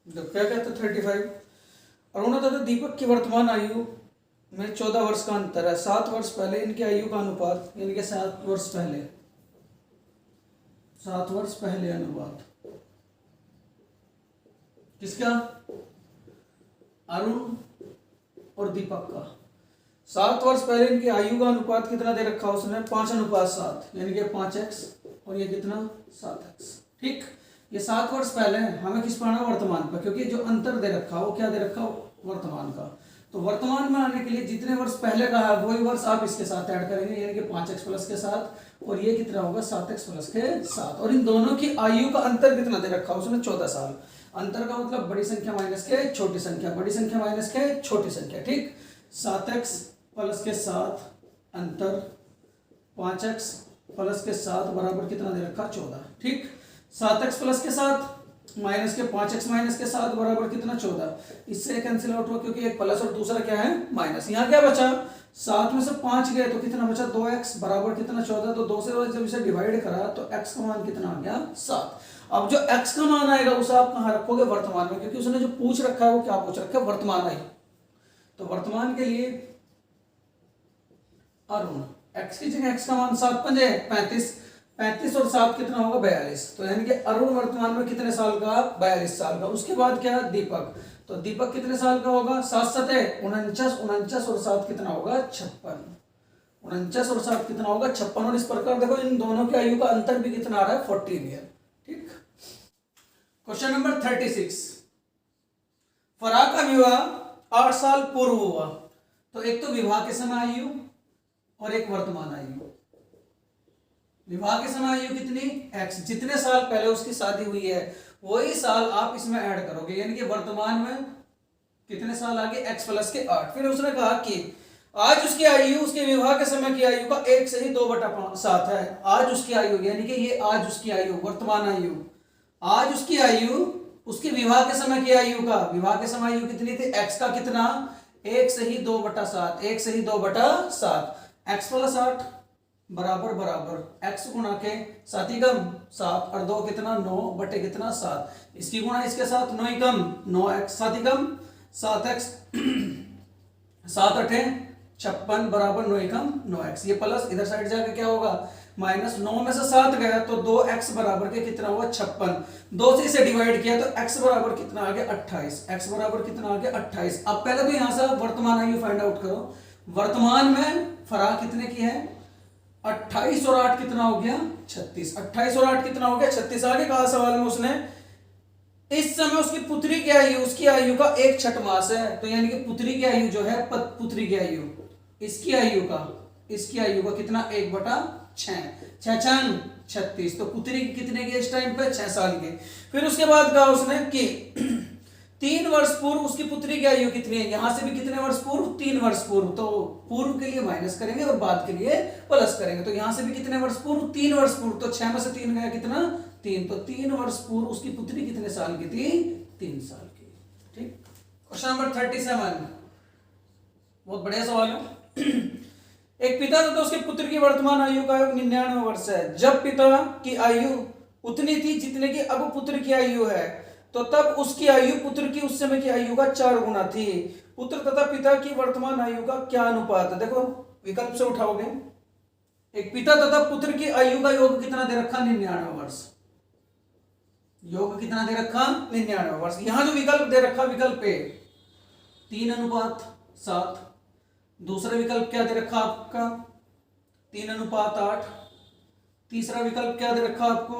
क्या कहते हैं 35, अरुणा तथा दीपक की वर्तमान आयु में 14 वर्ष का अंतर है। 7 वर्ष पहले इनकी आयु का अनुपात, यानी कि 7 वर्ष पहले अनुपात किसका, अरुण और दीपक का। 7 वर्ष पहले इनकी आयु का अनुपात कितना दे रखा उसने 5:7, यानी कि 5x और ये कितना 7x। ठीक, ये 7 वर्ष पहले है, हमें किस पढ़ना वर्तमान पर, क्योंकि जो अंतर दे रखा वो क्या दे रखा वर्तमान का। तो वर्तमान में आने के लिए जितने वर्ष पहले का है वही वर्ष आप इसके साथ ऐड करेंगे, यानी कि 5x प्लस के साथ, और ये कितना होगा 7x प्लस के साथ, और इन दोनों की आयु का अंतर कितना दे रखा उसने 14 साल। अंतर का मतलब बड़ी संख्या माइनस के छोटी संख्या, बड़ी संख्या माइनस के छोटी संख्या। ठीक, 7x प्लस के साथ अंतर 5x प्लस के साथ बराबर कितना दे रखा 14। ठीक, 7x प्लस के साथ माइनस के 5x माइनस के साथ बराबर कितना 14, इससे कैंसिल आउट हुआ क्योंकि एक प्लस और दूसरा क्या है माइनस। यहाँ क्या बचा 7 में से 5 गए तो कितना बचा 2x बराबर कितना 14, तो 2 से जब इसे डिवाइड करा तो x का मान कितना आ गया 7। अब जो x का मान आएगा उसे आप कहाँ रखोगे वर्तमान में, क्योंकि उसने जो पूछ रखा है वो क्या पूछ रखा है वर्तमान आई। तो वर्तमान के लिए अरुण x की जगह x का मान 7 पंजे 35 और 7 कितना होगा 42, तो यानी कि अरुण वर्तमान में कितने साल का 42 साल का। उसके बाद क्या दीपक, तो दीपक कितने साल का होगा 7 सते 49, 49 और 7 कितना होगा 56, 49 और 7 कितना होगा 56। और इस प्रकार देखो इन दोनों की आयु का अंतर भी कितना आ रहा है 14 ईयर। ठीक, क्वेश्चन नंबर 36, फराह का विवाह 8 साल पूर्व हुआ, तो एक तो विवाह के समय आयु और एक वर्तमान आयु। विवाह के समय आयु कितनी x, जितने साल पहले उसकी शादी हुई है वही साल आप इसमें ऐड करोगे, यानी कि वर्तमान में कितने साल आगे x प्लस के 8। फिर उसने कहा कि आज उसकी आयु उसके विवाह के समय की आयु का 1 से ही 2/7 है। आज उसकी आयु यानी कि ये आज उसकी आयु वर्तमान आयु, आज उसकी आयु उसके विवाह के समय की आयु का, विवाह के समय आयु कितनी थी x का कितना 1 से ही 2/7, 1 से ही 2/7, x प्लस 8 बराबर बराबर x गुणा के 7 ही कम 7 और 2 कितना 9 बटे कितना 7, इसकी गुणा इसके साथ 9 ही कम 9x 7 ही कम 7x 7 8 56 बराबर 9 ही कम 9x। ये प्लस इधर साइड जाकर क्या होगा माइनस, 9 में से 7 गया तो 2x बराबर के कितना हुआ 56, 2 से इसे डिवाइड किया तो x बराबर कितना आ गया 28, x बराबर कितना आ गया 28। अब पहले तो यहां से वर्तमान आयु फाइंड आउट करो। वर्तमान में फराक कितने की है 28 और 8 कितना हो गया 36, 28 और 8 कितना हो गया 36। आगे कहा सवाल में उसने इस समय उसकी पुत्री की आयु उसकी आयु का 1/6 मास है, तो यानी कि पुत्री की आयु जो है पुत्री की आयु इसकी आयु का कितना 1/6, 6 36, तो पुत्री की कितने की इस टाइम पे 6 साल की। फिर उसके बाद कहा उसने कि 3 वर्ष पूर्व उसकी पुत्री की आयु कितनी है, यहां से भी कितने वर्ष पूर्व 3 वर्ष पूर्व, तो पूर्व के लिए माइनस करेंगे और बाद के लिए प्लस करेंगे, तो यहां से भी कितने वर्ष पूर्व 3 वर्ष पूर्व, तो 6 में से 3 गया कितना 3, तो 3 वर्ष पूर्व उसकी पुत्री कितने साल की थी 3 साल की। ठीक, क्वेश्चन नंबर 37 बहुत बढ़िया सवाल है। एक पिता तथा उसके पुत्र की वर्तमान आयु का 99 वर्ष है। जब पिता की आयु उतनी थी जितने की अब पुत्र की आयु है, तो तब उसकी आयु पुत्र की उस समय की आयु का 4 गुना थी। पुत्र तथा पिता की वर्तमान आयु का क्या अनुपात है, देखो विकल्प से उठाओगे। एक पिता तथा पुत्र की आयु का योग कितना दे रखा 99 वर्ष, योग कितना दे रखा 99 वर्ष। यहां जो विकल्प दे रखा विकल्प ए 3:7, दूसरा विकल्प क्या दे रखा आपका 3:8, तीसरा विकल्प क्या दे रखा आपको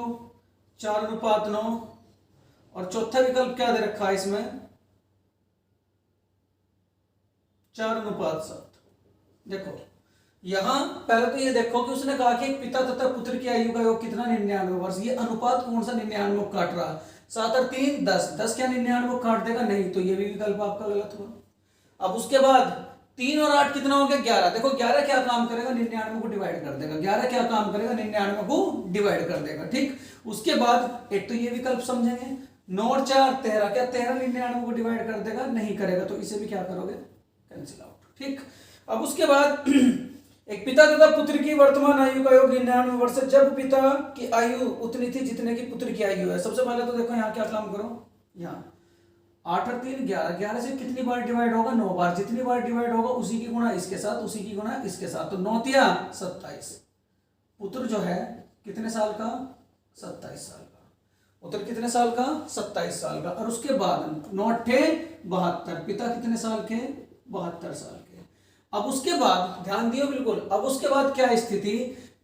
4:9 और चौथा विकल्प क्या दे रखा है इसमें 4:7। देखो यहां पहले तो ये देखो कि उसने कहा कि एक पिता तथा पुत्र की आयु का योग कितना 99 वर्ष, ये अनुपात कौन सा 99 काट रहा, 7 और 3 10 क्या 99 काट देगा नहीं, तो ये भी विकल्प आपका गलत हुआ। अब उसके बाद 3 और 8 कितना हो गया 11, देखो 11 क्या काम करेगा 99 को डिवाइड कर देगा, 11 क्या काम करेगा 99 को डिवाइड कर देगा। ठीक, उसके बाद एक तो ये विकल्प समझेंगे 9 और 4 13, क्या 13 99 को डिवाइड कर देगा नहीं करेगा, तो इसे भी क्या करोगे कैंसिल आउट। ठीक, अब उसके बाद एक पिता तथा पुत्र की वर्तमान आयु का योग 99 वर्ष है। जब पिता की आयु उतनी थी जितने की पुत्र की आयु है। सबसे पहले तो देखो यहाँ क्या काम करो, यहाँ 8 और 3 11, 11 से कितनी बार डिवाइड होगा 9 बार, जितनी बार डिवाइड होगा उसी की गुणा इसके साथ, उसी की गुणा इसके साथ, तो 9 तिया 27। पुत्र जो है कितने साल का 27 साल का, पुत्र कितने साल का 27 साल का। और उसके बाद 9 8 72, पिता कितने साल के 72 साल के। अब उसके बाद ध्यान दियो बिल्कुल, अब उसके बाद क्या स्थिति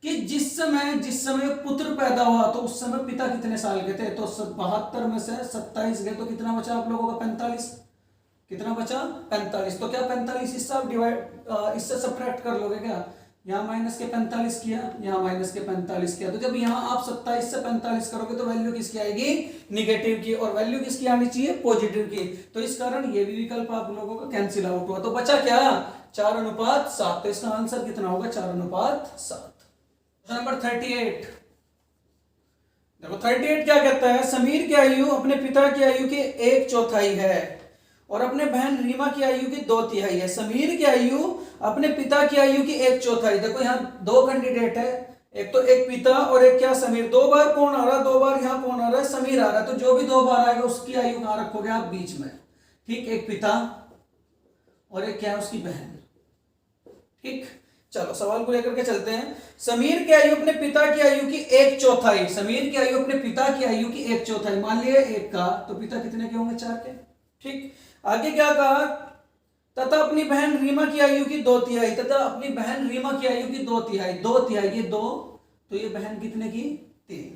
कि जिस समय पुत्र पैदा हुआ तो उस समय पिता कितने साल के थे, तो 72 में से 27 गए तो कितना बचा आप लोगों का 45, कितना बचा 45, तो क्या 45 इससे आप डिवाइड इससे सब्ट्रैक्ट कर लोगे क्या, यहाँ माइनस के 45 किया, यहाँ माइनस के 45 किया, तो जब यहाँ आप 27 से 45 करोगे तो वैल्यू किसकी आएगी निगेटिव की, और वैल्यू किसकी आनी चाहिए पॉजिटिव की, तो इस कारण ये भी विकल्प आप लोगों का कैंसिल आउट हुआ। तो बचा क्या 4:7, तो इसका आंसर कितना होगा 4:7। नंबर 38 देखो 38 क्या कहता है, समीर की आयु अपने पिता की आयु की 1/4 है और अपने बहन रीमा की आयु की 2/3 है। समीर की आयु अपने पिता की आयु की 1/4, देखो यहाँ 2 कैंडिडेट है, एक तो एक पिता और एक क्या समीर, 2 बार कौन आ रहा है 2 बार यहाँ कौन आ रहा है समीर आ रहा है, तो जो भी 2 बार आएगा उसकी आयु कहाँ रखोगे आप बीच में। ठीक, एक पिता और एक क्या है उसकी बहन। ठीक, चलो सवाल को लेकर के चलते हैं। समीर की आयु अपने पिता की आयु की 1/4, समीर की आयु अपने पिता की आयु की 1/4, मान लिया 1 का, तो पिता कितने के होंगे 4 के। ठीक, आगे क्या कहा, तथा अपनी बहन रीमा की आयु की 2/3, तथा अपनी बहन रीमा की आयु की 2/3, 2/3 ये 2, तो ये बहन कितने की 3।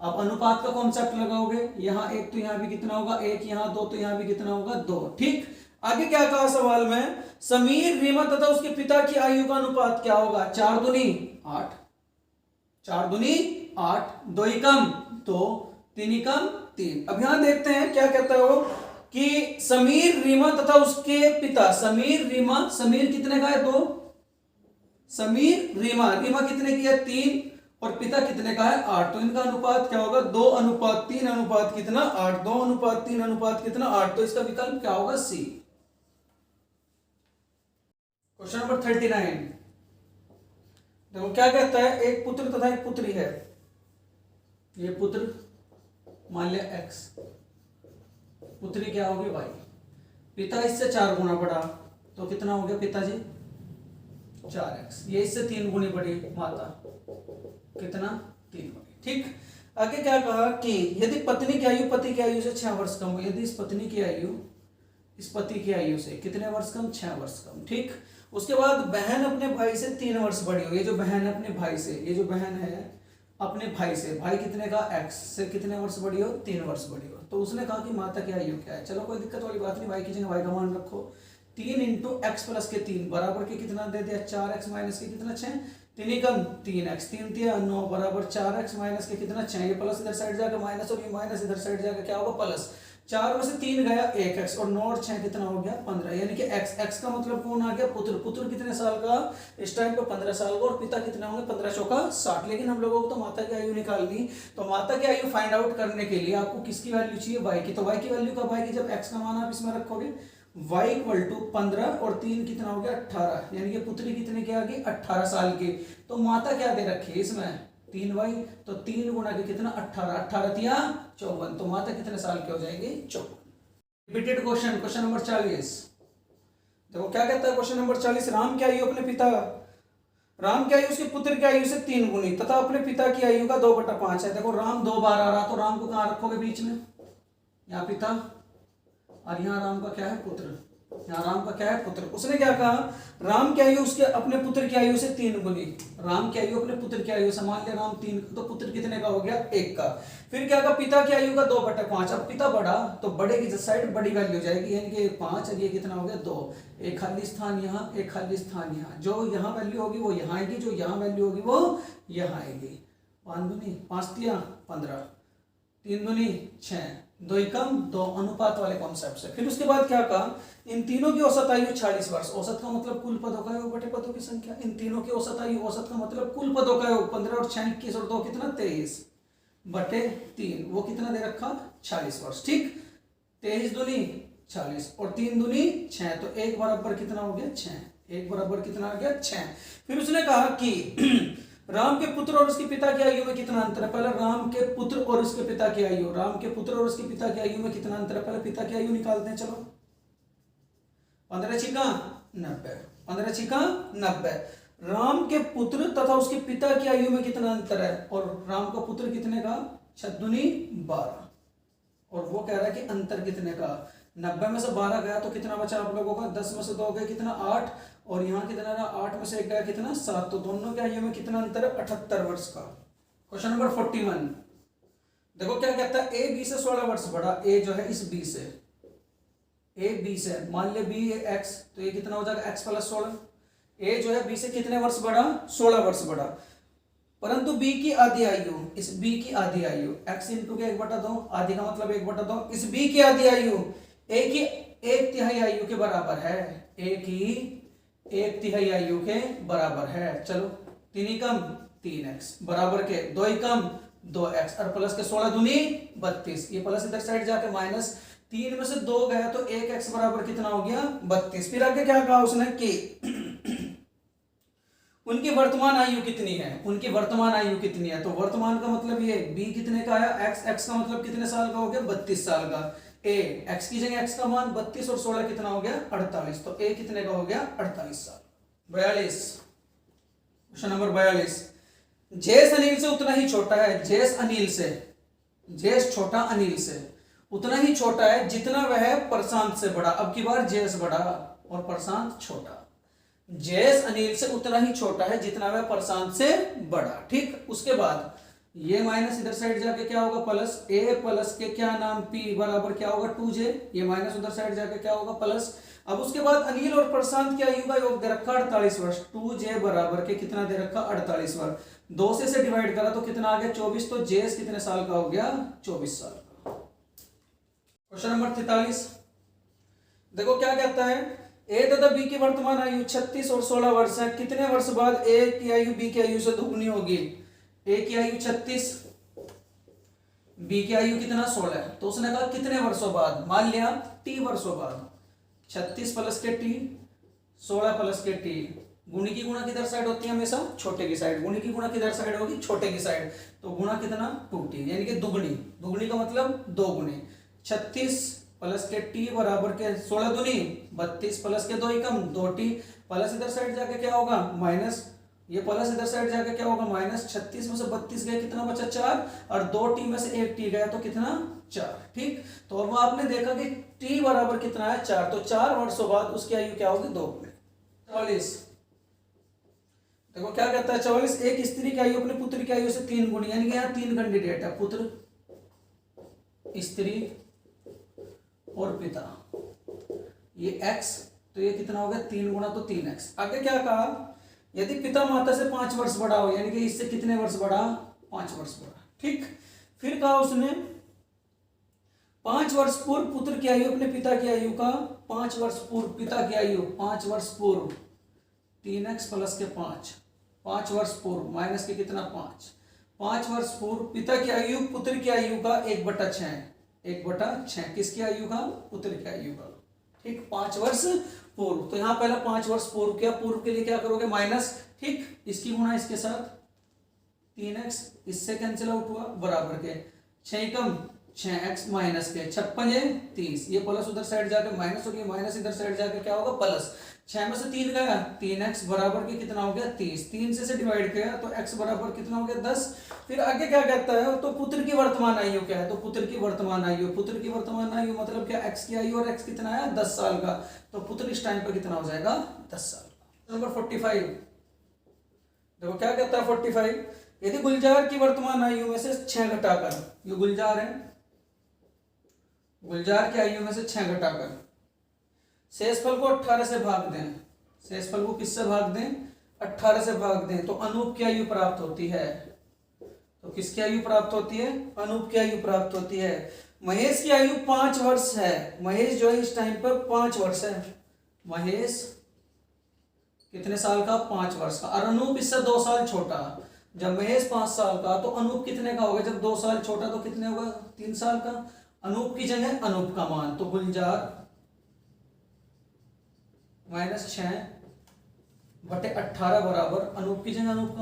अब अनुपात का कॉन्सेप्ट लगाओगे, यहाँ 1 तो यहाँ भी कितना होगा 1, यहाँ 2 तो यहाँ भी कितना होगा 2। ठीक, आगे क्या कहा सवाल में, समीर रीमा तथा उसके पिता की आयु का अनुपात क्या होगा 4 दूनी 8, 4 दूनी 8, 2 एकम 2, 3 एकम 3। अब यहां देखते हैं क्या कहता है वो कि समीर, रीमा तथा उसके पिता, समीर कितने का है 2, समीर रीमा कितने की है 3, और पिता कितने का है 8। तो इनका अनुपात क्या होगा 2:3 अनुपात कितना 8, 2:3 अनुपात कितना 8। तो इसका विकल्प क्या होगा सी। क्वेश्चन नंबर 39, देखो क्या कहता है, एक पुत्र तथा एक पुत्री है। ये पुत्र मान लिया x, पुत्री क्या होगी y। पिता इससे 4 गुना बड़ा, तो कितना हो गया पिताजी 4x। ये इससे 3 गुनी बड़ी माता, कितना 3 गुनी। ठीक, आगे क्या कहा कि यदि पत्नी की आयु पति की आयु से 6 वर्ष कम हो, यदि इस पत्नी की आयु इस पति की आयु से कितने वर्ष कम, 6 वर्ष कम। ठीक, उसके बाद बहन अपने भाई से 3 वर्ष बड़ी हो। ये जो बहन है अपने भाई से, ये जो बहन है अपने भाई से, भाई कितने का x से कितने वर्ष बड़ी हो, 3 वर्ष बड़ी हो। तो उसने कहा कि माता की आयु क्या है। चलो कोई दिक्कत वाली बात नहीं, y की जगह y का मान रखो। 3 इंटू x प्लस के 3 बराबर के कितना दे दिया 4x माइनस के कितना 6, 3 एकम 3x, 3 दिया 9 बराबर 4x माइनस के कितना 6। ये प्लस इधर साइड जाकर माइनस और ये माइनस इधर साइड जाकर क्या होगा प्लस। 4 में से 3 गया 1x और 9 और 6 कितना हो गया 15। यानी कि x का मतलब कौन आ गया पुत्र कितने साल का इस टाइम पे 15 साल का, और पिता कितने होंगे 15 चौका 60। लेकिन हम लोगों को तो माता की आयु निकालनी, तो माता की आयु फाइंड आउट करने के लिए आपको किसकी वैल्यू चाहिए y की। तो y की वैल्यू कब आएगी जब x का मान आप इसमें रखोगे। y इक्वल टू 15 और 3 कितना हो गया 18, यानी कि पुत्री कितने की आ गई 18 साल की। तो माता क्या दे रखी है इसमें 3y, तो 3 गुना के कितना 18, 18 तिया 54। तो माता कितने साल की हो जाएगी 54। Repeated question, question number 40। देखो क्या कहता है क्वेश्चन नंबर 40, राम की आयु अपने पिता, राम की आयु उसके पुत्र की आयु से 3 गुनी तथा अपने पिता की आयु का 2/5 है। देखो राम 2 बार आ रहा, तो राम को कहां रखोगे बीच में, यहाँ पिता और यहाँ राम का क्या है पुत्र, यहाँ राम का क्या है पुत्र। उसने क्या कहा राम की आयु उसके अपने पुत्र की आयु से 3 गुनी, राम की आयु अपने पुत्र की आयु से, मान लिया राम 3, तो पुत्र कितने का हो गया 1 का। फिर क्या कहा पिता की आयु का 2/5। अब पिता बड़ा तो बड़े की साइड बड़ी वैल्यू हो जाएगी, यानी कि 5 और ये कितना हो गया 2, एक खाली स्थान यहाँ, एक खाली स्थान यहाँ। जो यहाँ वैल्यू होगी वो यहाँ आएगी, जो यहाँ वैल्यू होगी वो यहाँ आएगी। 5 दूनी 5 तिया 15, 3 दूनी 6, 2 एकम 2 अनुपात वाले कॉन्सेप्ट से। फिर उसके बाद क्या कहा इन तीनों की औसत आयु 40 वर्ष। औसत का मतलब कुल पदों का योग बटे पदों की संख्या। इन तीनों की औसत आयु, औसत का मतलब कुल पदों का योग, 15 और 6 21 और 2 कितना 23 बटे 3, वो कितना दे रखा 40 वर्ष। ठीक, 23 दूनी 40 और 3 दूनी 6, तो 1 बराबर कितना हो गया 6, 1 बराबर कितना आ गया 6। फिर उसने कहा कि राम के पुत्र और उसके पिता की आयु में कितना अंतर है। पहले राम के पुत्र और उसके पिता की आयु, राम के पुत्र और उसके पिता की आयु में कितना अंतर है, पहले पिता की आयु निकालते हैं। चलो 15 छिका 90, 15 छिका 90। राम के पुत्र तथा उसके पिता की आयु में कितना अंतर है, और राम का पुत्र कितने का 6 दूनी 12, और वो कह रहा है कि अंतर कितने का 90 में से 12 गया तो कितना बचा आप लोगों का, 10 में से 2 गए कितना 8, और यहाँ कितना रहा 8 में से 1 गया कितना 7। तो दोनों के आयु में कितना अंतर है 78 वर्ष का। क्वेश्चन नंबर 41, देखो क्या कहता है ए बी से 16 वर्ष बड़ा, ए जो है इस बी से, ए बी से, मान ले बी है x, तो ये कितना हो जाएगा x प्लस 16। ए जो है बी से कितने वर्ष बड़ा 16 वर्ष बड़ा, परंतु b की आधी आयु, इस b की आधी आयु x इंटू के 1/2, आधी का मतलब 1/2, इस b की आधी आयु a की 1/3 आयु के बराबर है, a की 1/3 आयु के बराबर है। चलो 3 एकम 3x बराबर के 2 एकम 2x और प्लस के 16 दूनी 32, ये प्लस इधर साइड जाके माइनस, 3 में से 2 गया तो 1x बराबर कितना हो गया 32। फिर आगे क्या कहा उसने कि उनकी वर्तमान आयु कितनी है, उनकी वर्तमान आयु कितनी है। तो वर्तमान का मतलब ये b कितने का आया x का मतलब कितने साल का हो गया 32 साल का। a x की जगह x का मान 32 और 16 कितना हो गया 48, तो a कितने का हो गया 48 साल। 42, क्वेश्चन नंबर 42, जेस अनिल से उतना ही छोटा है, जेस अनिल से, जेस छोटा अनिल से उतना ही छोटा है जितना वह प्रशांत से बड़ा। अब की बार जेस बड़ा और प्रशांत छोटा, जेस अनिल से उतना ही छोटा है जितना वह प्रशांत से बड़ा। ठीक, उसके बाद ये माइनस इधर साइड जाके क्या होगा प्लस, a प्लस के क्या नाम p बराबर क्या होगा 2j, ये माइनस उधर साइड जाके क्या होगा प्लस। अब उसके बाद अनिल और प्रशांत की आयु का योग दे रखा 48 वर्ष। 2j बराबर के कितना दे रखा 48 वर्ष। 2 से डिवाइड करा तो कितना आ गया 24। तो जेस कितने साल का हो गया 24 साल का। क्वेश्चन नंबर 43 देखो क्या कहता है, ए तथा बी की वर्तमान आयु 36 और 16 वर्ष है। कितने वर्ष बाद ए की आयु बी की आयु से दुगनी होगी। ए की आयु 36, बी की आयु कितना 16 है। तो उसने कहा कितने वर्षों बाद, मान लिया टी वर्षों बाद। 36 प्लस के टी 16 प्लस के टी। गुणी की गुणा किधर साइड होती है हमेशा छोटे की साइड। गुणी की गुणा किधर साइड होगी छोटे की साइड। तो गुणा कितना 2t यानी कि दुगनी। दुगनी का मतलब 2 गुनी। 36 प्लस के टी बराबर के 16 दूनी 32 प्लस के 2 एकम 2t। प्लस इधर साइड जाके क्या होगा माइनस, ये प्लस इधर साइड जाके क्या होगा माइनस। 36 में से 32 गए कितना बचा 4 और 2t में से 1t गया तो कितना 4। ठीक, तो अब आपने देखा कि t बराबर कितना है 4। तो 4 वर्षों बाद उसकी आयु क्या होगी 2 गुनी। 44 देखो क्या कहता है 44 एक स्त्री की आयु अपने पुत्र की आयु से 3 गुनी, यानी कि यहाँ 3 कैंडिडेट है, पुत्र, स्त्री और पिता। ये x तो ये कितना हो गया 3 गुना तो 3x। आगे क्या कहा, यदि पिता माता से 5 वर्ष बड़ा हो, यानी कि इससे कितने वर्ष बड़ा 5 वर्ष बड़ा। ठीक, फिर कहा उसने 5 वर्ष पूर्व पुत्र की आयु अपने पिता की आयु का 5 वर्ष पूर्व पिता की आयु 5 वर्ष पूर्व 3x प्लस के 5 वर्ष पूर्व माइनस के कितना 5 वर्ष पूर्व पिता की आयु पुत्र की आयु का 1/6 किसकी आयु का पुत्र की आयु का। ठीक, 5 वर्ष पूर्व। तो यहाँ पहला 5 वर्ष पूर्व किया, पूर्व के लिए क्या करोगे माइनस। ठीक, इसकी गुणा इसके साथ 3x, इससे कैंसिल आउट हुआ बराबर के 6 कम 6x माइनस के 56 है 30। ये प्लस उधर साइड जाके माइनस हो गया, माइनस इधर साइड जाके क्या होगा प्लस। 6 में से 3 गया 3x बराबर के कितना हो गया 30। 3 से डिवाइड किया तो x बराबर कितना हो गया 10। फिर आगे क्या कहता है, तो पुत्र की वर्तमान आयु क्या है। तो पुत्र की वर्तमान आयु मतलब क्या x की आयु और x कितना है 10 साल का। तो पुत्र इस टाइम पर कितना हो जाएगा 10 साल का। नंबर 45 देखो क्या कहता है 45, यदि गुलजार की वर्तमान आयु में से 6 घटाकर, ये गुलजार है, गुलजार की आयु में से 6 घटाकर शेषफल को 18 से भाग दें, शेषफल को किससे भाग दें 18 से भाग दें, तो अनूप की आयु प्राप्त होती है। तो किसकी आयु प्राप्त होती है अनूप की आयु प्राप्त होती है। महेश की आयु 5 वर्ष है। महेश जो है इस टाइम पर 5 वर्ष है। महेश कितने साल का 5 वर्ष का, और अनूप इससे 2 साल छोटा। जब महेश 5 साल का तो अनूप कितने का होगा, जब 2 साल छोटा तो कितने होगा 3 साल का। अनूप की जगह अनूप का मान, तो गुलजार -6/18 बराबर अनूप की जगह अनूप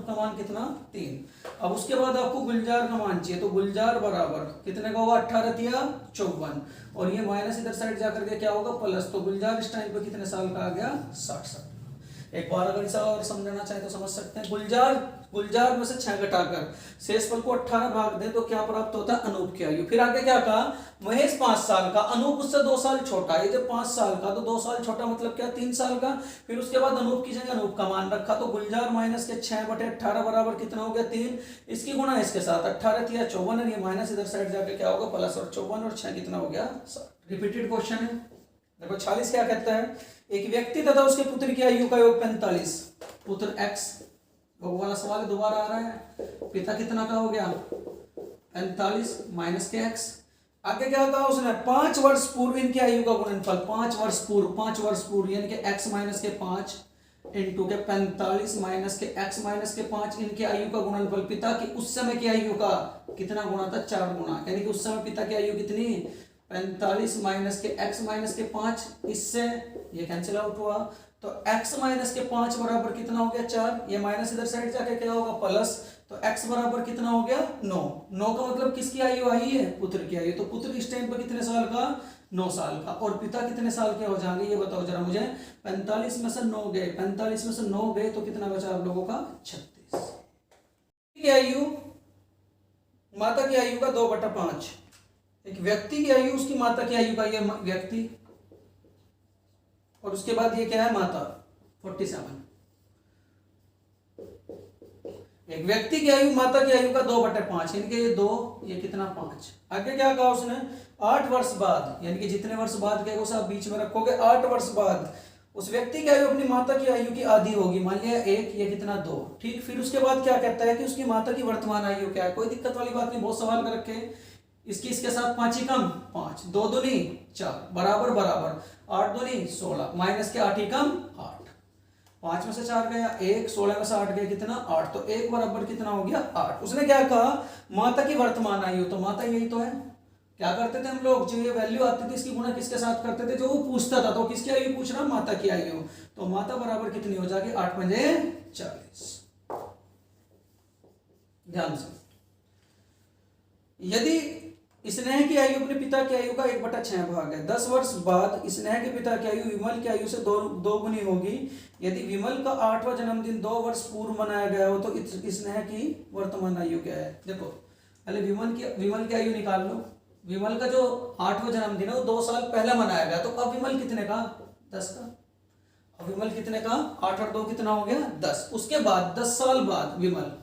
का मान कितना 3। अब उसके बाद आपको गुलजार का मान चाहिए, तो गुलजार बराबर कितने का होगा 18 दिया 54, और ये माइनस इधर साइड जाकर के क्या होगा प्लस। तो गुलजार इस टाइम पे कितने साल का आ गया 60 साल। एक बार अगर इसे और समझना चाहे तो समझ सकते हैं। गुलजार में से 6 घटाकर शेषफल को 18 भाग दें तो क्या प्राप्त होता है अनूप की आयु। फिर आगे क्या कहा, महेश 5 साल का, अनूप उससे 2 साल छोटा। ये जब 5 साल का तो 2 साल छोटा मतलब क्या 3 साल का। फिर उसके बाद अनूप की जगह अनूप का मान रखा, तो गुलजार माइनस के 6/18 बराबर कितना हो गया 3। इसकी गुणा इसके साथ 18 दिया 54, और ये माइनस इधर साइड जाके क्या होगा प्लस, और 54 और 6 कितना हो गया 60। रिपीटेड क्वेश्चन है। देखो 46 क्या कहता है, एक व्यक्ति तथा उसके पुत्र की आयु का योग 45। पुत्र x, वो वाला सवाल दोबारा आ रहा है। पिता कितना का हो गया 45 माइनस के x। आगे क्या कहा उसने 5 वर्ष पूर्व इनकी आयु का गुणनफल। 5 वर्ष पूर्व यानी कि x माइनस के 5 इंटू के 45 माइनस के x माइनस के 5 इनकी आयु का गुणनफल। पिता की उस समय की आयु का कितना गुणा था 4 गुणा, यानी कि उस समय पिता की आयु कितनी 45 माइनस के x माइनस के 5, इससे ये कैंसिल आउट हुआ। तो x माइनस के 5 बराबर कितना हो गया 4, ये माइनस इधर साइड जाके क्या होगा प्लस। तो x बराबर कितना हो गया 9। 9 का मतलब किसकी आयु आई है पुत्र की आयु। तो पुत्र इस टाइम पर कितने साल का 9 साल का, और पिता कितने साल के हो जाएंगे ये बताओ जरा मुझे। 45 में से 9 गए, 45 में से 9 गए तो कितना बचा आप लोगों का 36। की आयु माता की आयु का 2/5। एक व्यक्ति की आयु उसकी माता की आयु का, ये व्यक्ति और उसके बाद ये क्या है माता 47। एक व्यक्ति की आयु माता की आयु का 2/5, यानी कि ये 2, ये कितना 5। आगे क्या कहा उसने, 8 वर्ष बाद, यानी कि जितने वर्ष बाद कहेगा उसे आप बीच में रखोगे, 8 वर्ष बाद उस व्यक्ति की आयु अपनी माता की आयु की आधी होगी, मान लिया 1, ये कितना 2, ठीक। फिर उसके बाद क्या कहता है कि उसकी माता की वर्तमान आयु क्या है, कोई दिक्कत वाली बात नहीं, बहुत सवाल कर रखे हैं। इसके साथ 5 ही कम 5, 2 दूनी 4, बराबर बराबर, 8 दूनी 16, माइनस के 8 ही कम 8, 5 में से 4 गया 1, 16 में से 8 गया कितना 8, तो 1 बराबर कितना हो गया 8। उसने क्या कहा, माता की वर्तमान आयु, तो माता यही तो है। क्या करते थे हम लोग, जो ये वैल्यू आती थी इसकी गुणा किसके साथ करते थे, जो वो पूछता था, तो किसकी आयु पूछ रहा, माता की आयु, तो माता बराबर कितनी हो जाएगी 8 पंजे 40। ध्यान से, यदि स्नेह की आयु अपने पिता की आयु का 1/6 भाग है, 10 वर्ष बाद स्नेह के पिता की आयु विमल की आयु से दो गुनी होगी। यदि विमल का 8वां जन्मदिन 2 वर्ष पूर्व मनाया गया हो तो स्नेह की वर्तमान आयु क्या है। देखो पहले विमल की आयु निकाल लो। विमल का जो 8वां जन्मदिन है वो 2 साल पहले मनाया गया, तो अब विमल कितने का 10 का, अब विमल कितने का 8 और 2 कितना हो गया 10। उसके बाद 10 साल बाद विमल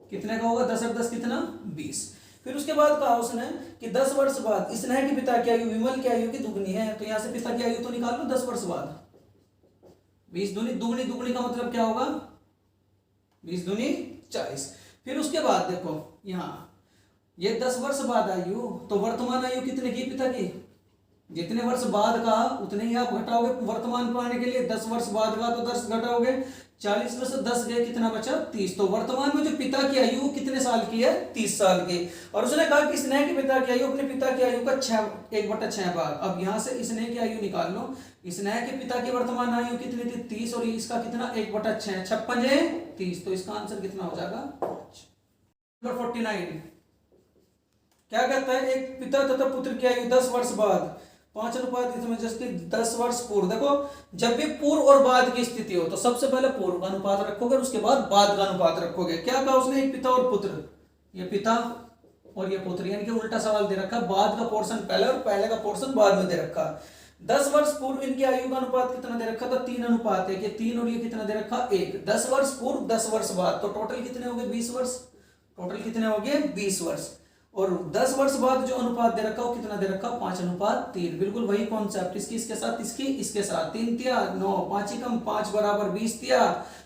कितने का होगा, 10 और 10 कितना 20। फिर उसके बाद कहा उसने कि 10 वर्ष बाद स्नेह के पिता की आयु विमल की आयु की दुगनी है, तो यहां से पिता की आयु तो निकाल लो 10 वर्ष बाद, 20 दूनी दुगनी, दुगनी का मतलब क्या होगा 20 दूनी 40। फिर उसके बाद देखो यहाँ ये 10 वर्ष बाद आयु, तो वर्तमान आयु कितने की पिता की, जितने वर्ष बाद का उतने ही आप घटाओगे वर्तमान पाने के लिए। 10 वर्ष बाद का तो 10 घटाओगे, 40 में से 10 गए कितना बचा 30। तो वर्तमान में जो पिता की आयु कितने साल की है 30 साल की। और उसने कहा कि स्नेह के पिता की आयु अपने पिता की आयु का 1/6 भाग। अब यहां से स्नेह की आयु निकाल लो। स्नेह के पिता की वर्तमान आयु कितनी थी 30, और इसका कितना 1/6, 56 30, तो इसका आंसर कितना हो जाएगा 5। नंबर 49 क्या कहता है, एक पिता तथा पुत्र की आयु 10 वर्ष बाद 5 अनुपात इसमें जैसे 10 वर्ष पूर्व। देखो जब भी पूर्व और बाद की स्थिति हो तो सबसे पहले पूर्व का अनुपात रखोगे और उसके बाद बाद का अनुपात रखोगे। क्या कहा उसने, एक पिता और पुत्र, ये पिता और ये पुत्र, यानी कि उल्टा सवाल दे रखा, बाद का पोर्शन पहले और पहले का पोर्शन बाद में दे रखा। 10 वर्ष पूर्व इनकी आयु का अनुपात कितना दे रखा था 3 अनुपात 1, ये 3 और ये कितना दे रखा 1। 10 वर्ष पूर्व 10 वर्ष बाद, तो टोटल कितने हो गए 20 वर्ष, टोटल कितने हो गए 20 वर्ष। और 10 वर्ष बाद जो अनुपात दे रखा वो कितना दे रखा 5 अनुपात 3, बिल्कुल वही कॉन्सेप्ट, इसकी इसके साथ इसकी इसके साथ 3 तिया 9, 5 ही कम 5 बराबर 20 तिया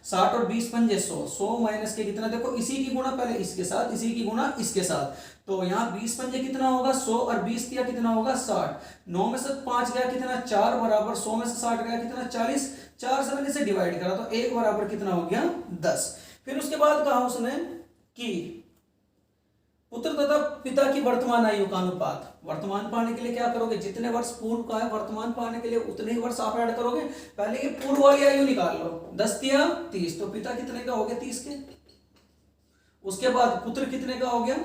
60 और 20 पंजे 100, 100 माइनस के कितना, देखो इसी की गुणा पहले इसके साथ, इसी की गुणा इसके साथ, तो यहाँ 20 पंजे कितना होगा 100 और 20 तिया कितना होगा 60। 9 में से 5 गया कितना 4 बराबर 100 में से 60 गया कितना 40, 4 से मैंने इसे डिवाइड करा तो 1 बराबर कितना हो गया 10। फिर उसके बाद कहा उसने कि पुत्र तथा पिता की वर्तमान आयु का अनुपात, वर्तमान पाने के लिए क्या करोगे, जितने वर्ष पूर्व का है वर्तमान पाने के लिए उतने ही वर्ष आप ऐड करोगे। पहले ये पूर्व वाली आयु निकाल लो, 10 तिया 30, तो पिता कितने का हो गया 30 के। उसके बाद पुत्र कितने का हो गया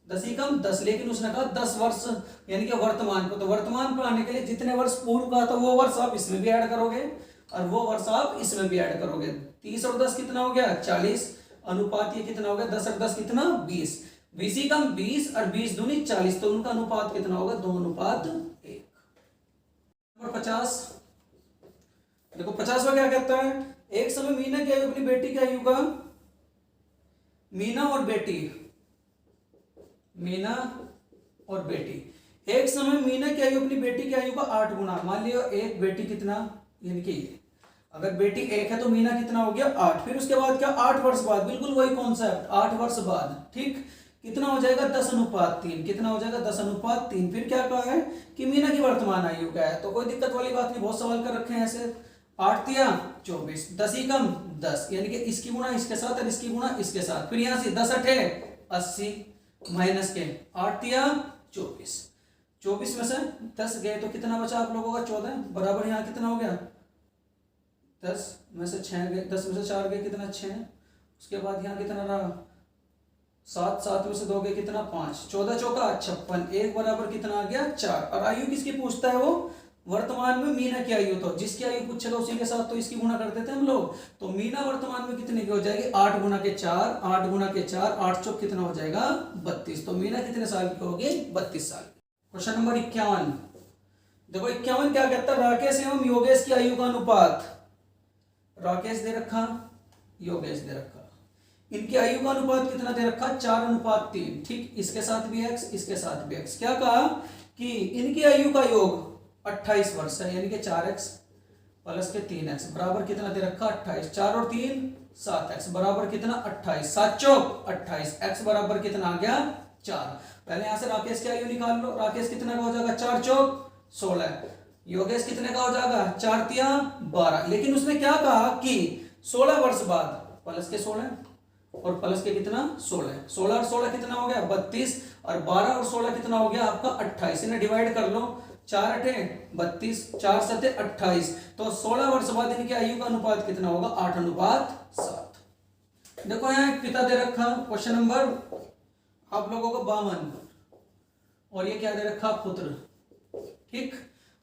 10 ही कम 10, लेकिन उसने कहा 10 वर्ष यानी कि वर्तमान को, तो वर्तमान पाने के लिए जितने वर्ष पूर्व का था वो वर्ष आप इसमें भी ऐड करोगे और वो वर्ष आप इसमें भी ऐड करोगे। 30 और 10 कितना हो गया 40, अनुपात ये कितना हो गया 10 और 10 कितना 20, 20 ही कम 20 और 20 दूनी 40, तो उनका अनुपात कितना होगा 2 अनुपात 1। नंबर 50 देखो 50 में क्या कहता है, एक समय मीना की आयु अपनी बेटी की आयु का, मीना और बेटी एक समय मीना की आयु अपनी बेटी की आयु का 8 गुना, मान लियो एक बेटी कितना, यानी कि अगर बेटी 1 है तो मीना कितना हो गया 8। फिर उसके बाद क्या 8 वर्ष बाद, बिल्कुल वही कॉन्सेप्ट 8 वर्ष बाद, ठीक कितना हो जाएगा 10 अनुपात 3, कितना हो जाएगा 10 अनुपात 3। फिर क्या कहा है कि मीना की वर्तमान आयु क्या है, तो कोई दिक्कत वाली बात नहीं, बहुत सवाल कर रखे हैं ऐसे। 8 तिया 24, 10 ही कम 10, यानी कि इसकी गुणा इसके साथ और इसकी गुणा इसके साथ। फिर यहां से 10 अठे 80 माइनस के 8 तिया 24, 24 में से 10 गए तो कितना बचा आप लोगों का 14 बराबर, यहाँ कितना हो गया 10 में से 6 गए, 10 में से 4 गए कितना 6, उसके बाद यहाँ कितना रहा 7, 7 में से 2 गए कितना 5, 14 चौका 56, 1 बराबर कितना आ गया 4। और आयु किसकी पूछता है वो, वर्तमान में मीना की आयु, तो जिसकी आयु पूछेगा उसी के साथ तो इसकी गुणा करते थे हम लोग। तो मीना वर्तमान में कितने की हो जाएगी 8 गुना के 4, 8 गुना के 4, 8 चौक कितना हो जाएगा 32, तो मीना कितने साल की होगी 32 साल की। क्वेश्चन नंबर 51 देखो 51 क्या कहता है, राकेश एवं योगेश की आयु का अनुपात, राकेश दे रखा, योगेश दे रखा। इनकी आयु का अनुपात कितना दे रखा, 4:3। ठीक, इसके साथ भी x, इसके साथ भी x। क्या कहा कि इनकी आयु का योग 28 वर्ष है, यानी कि 4x प्लस के 3x बराबर कितना दे रखा, 28। 4 और 3 7x बराबर कितना, 28। 7 चौक 28, x बराबर कितना आ गया, 4। पहले यहां से राकेश की आयु निकाल लो। राकेश कितने का हो जाएगा, 4 चौक 16। योगेश कितने का हो जाएगा, 4 तिया 12। लेकिन उसने क्या कहा कि 16 वर्ष बाद प्लस के 16 और प्लस के कितना 16, 16 और 16 कितना हो गया 32, और 12 और 16 कितना हो गया आपका 28। इन्हें डिवाइड कर लो, 4 8 32, 4 7 28। तो 16 वर्ष बाद इनकी आयु का अनुपात कितना होगा, 8:7। देखो यहाँ एक पिता दे रखा, क्वेश्चन नंबर आप लोगों को 52, और ये क्या दे रखा, पुत्र। ठीक,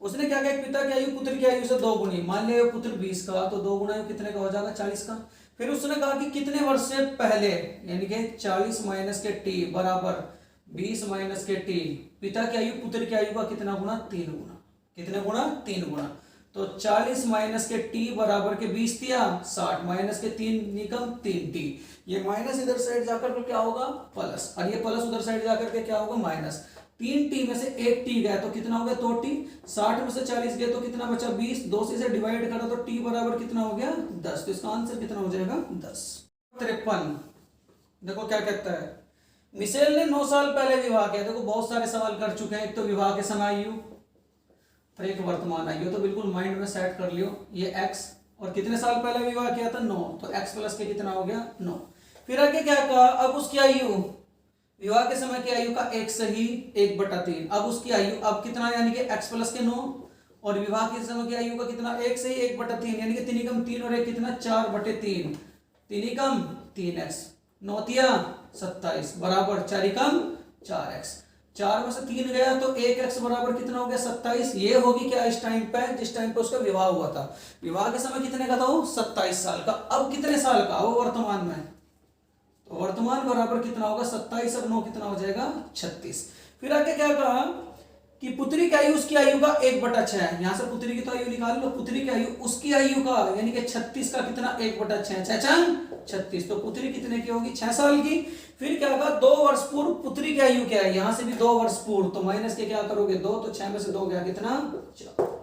उसने क्या कहा, पिता की आयु पुत्र की आयु से 2 गुनी। मान लिया पुत्र 20 का, तो 2 गुना कितने का हो जाएगा, 40 का। फिर उसने कहा कि कितने वर्ष से पहले, यानी कि 40 माइनस के टी बराबर 20 माइनस के टी, पिता की आयु पुत्र की आयु का कितना गुना, 3 गुना। कितने गुना, 3 गुना। तो 40 माइनस के टी बराबर के 20 दिया 60, माइनस के 3 निकम 3t। ये माइनस इधर साइड जाकर के क्या होगा, प्लस, और ये प्लस उधर साइड जाकर के क्या होगा, माइनस। 3t में से 1t गया तो कितना हो गया, 2t। 60 में से 40 गया तो कितना बचा, 20। 2 से इसे डिवाइड करो तो t बराबर कितना हो गया, 10। तो इसका आंसर कितना हो जाएगा, 10। 53 देखो क्या कहता है, मिशेल ने 9 साल पहले विवाह किया। देखो बहुत सारे सवाल कर चुके हैं, एक तो विवाह के समय आयु, फिर एक वर्तमान आयु, तो बिल्कुल माइंड में सेट कर लियो। ये x, और कितने साल पहले विवाह किया था, 9, तो x प्लस के कितना हो गया, 9। फिर आगे क्या कहा, अब उसकी आयु, विवाह के समय की आयु का 1 सही 1/3। अब उसकी आयु अब कितना, यानी कि x प्लस के 9, और विवाह के समय की आयु का कितना, 1 सही 1/3, यानी कि 3 एकम 3 और 1 कितना, 4/3। 3 एकम 3x, 9 तिया 27 बराबर 4 एकम 4x। 4 में से 3 गया तो 1x बराबर कितना हो गया, 27। ये होगी क्या, इस टाइम पे, जिस टाइम पे उसका विवाह हुआ था। विवाह के समय कितने का था वो, 27 साल का। अब कितने साल का वो वर्तमान में, तो वर्तमान बराबर कितना होगा, 27 और 9 कितना हो जाएगा, 36। फिर आगे क्या कहा कि पुत्री की आयु उसकी आयु का 1/6 है। यहां से पुत्री की तो आयु निकाल लो, पुत्री की आयु उसकी आयु का, यानी कि 36 का कितना, 1/6, 36। तो पुत्री कितने की होगी, 6 साल की। फिर क्या कहा, 2 वर्ष पूर्व पुत्री की आयु क्या है, यहां से भी 2 वर्ष पूर्व, तो माइनस के क्या करोगे, 2, तो 6 में से 2 गया कितना, 4।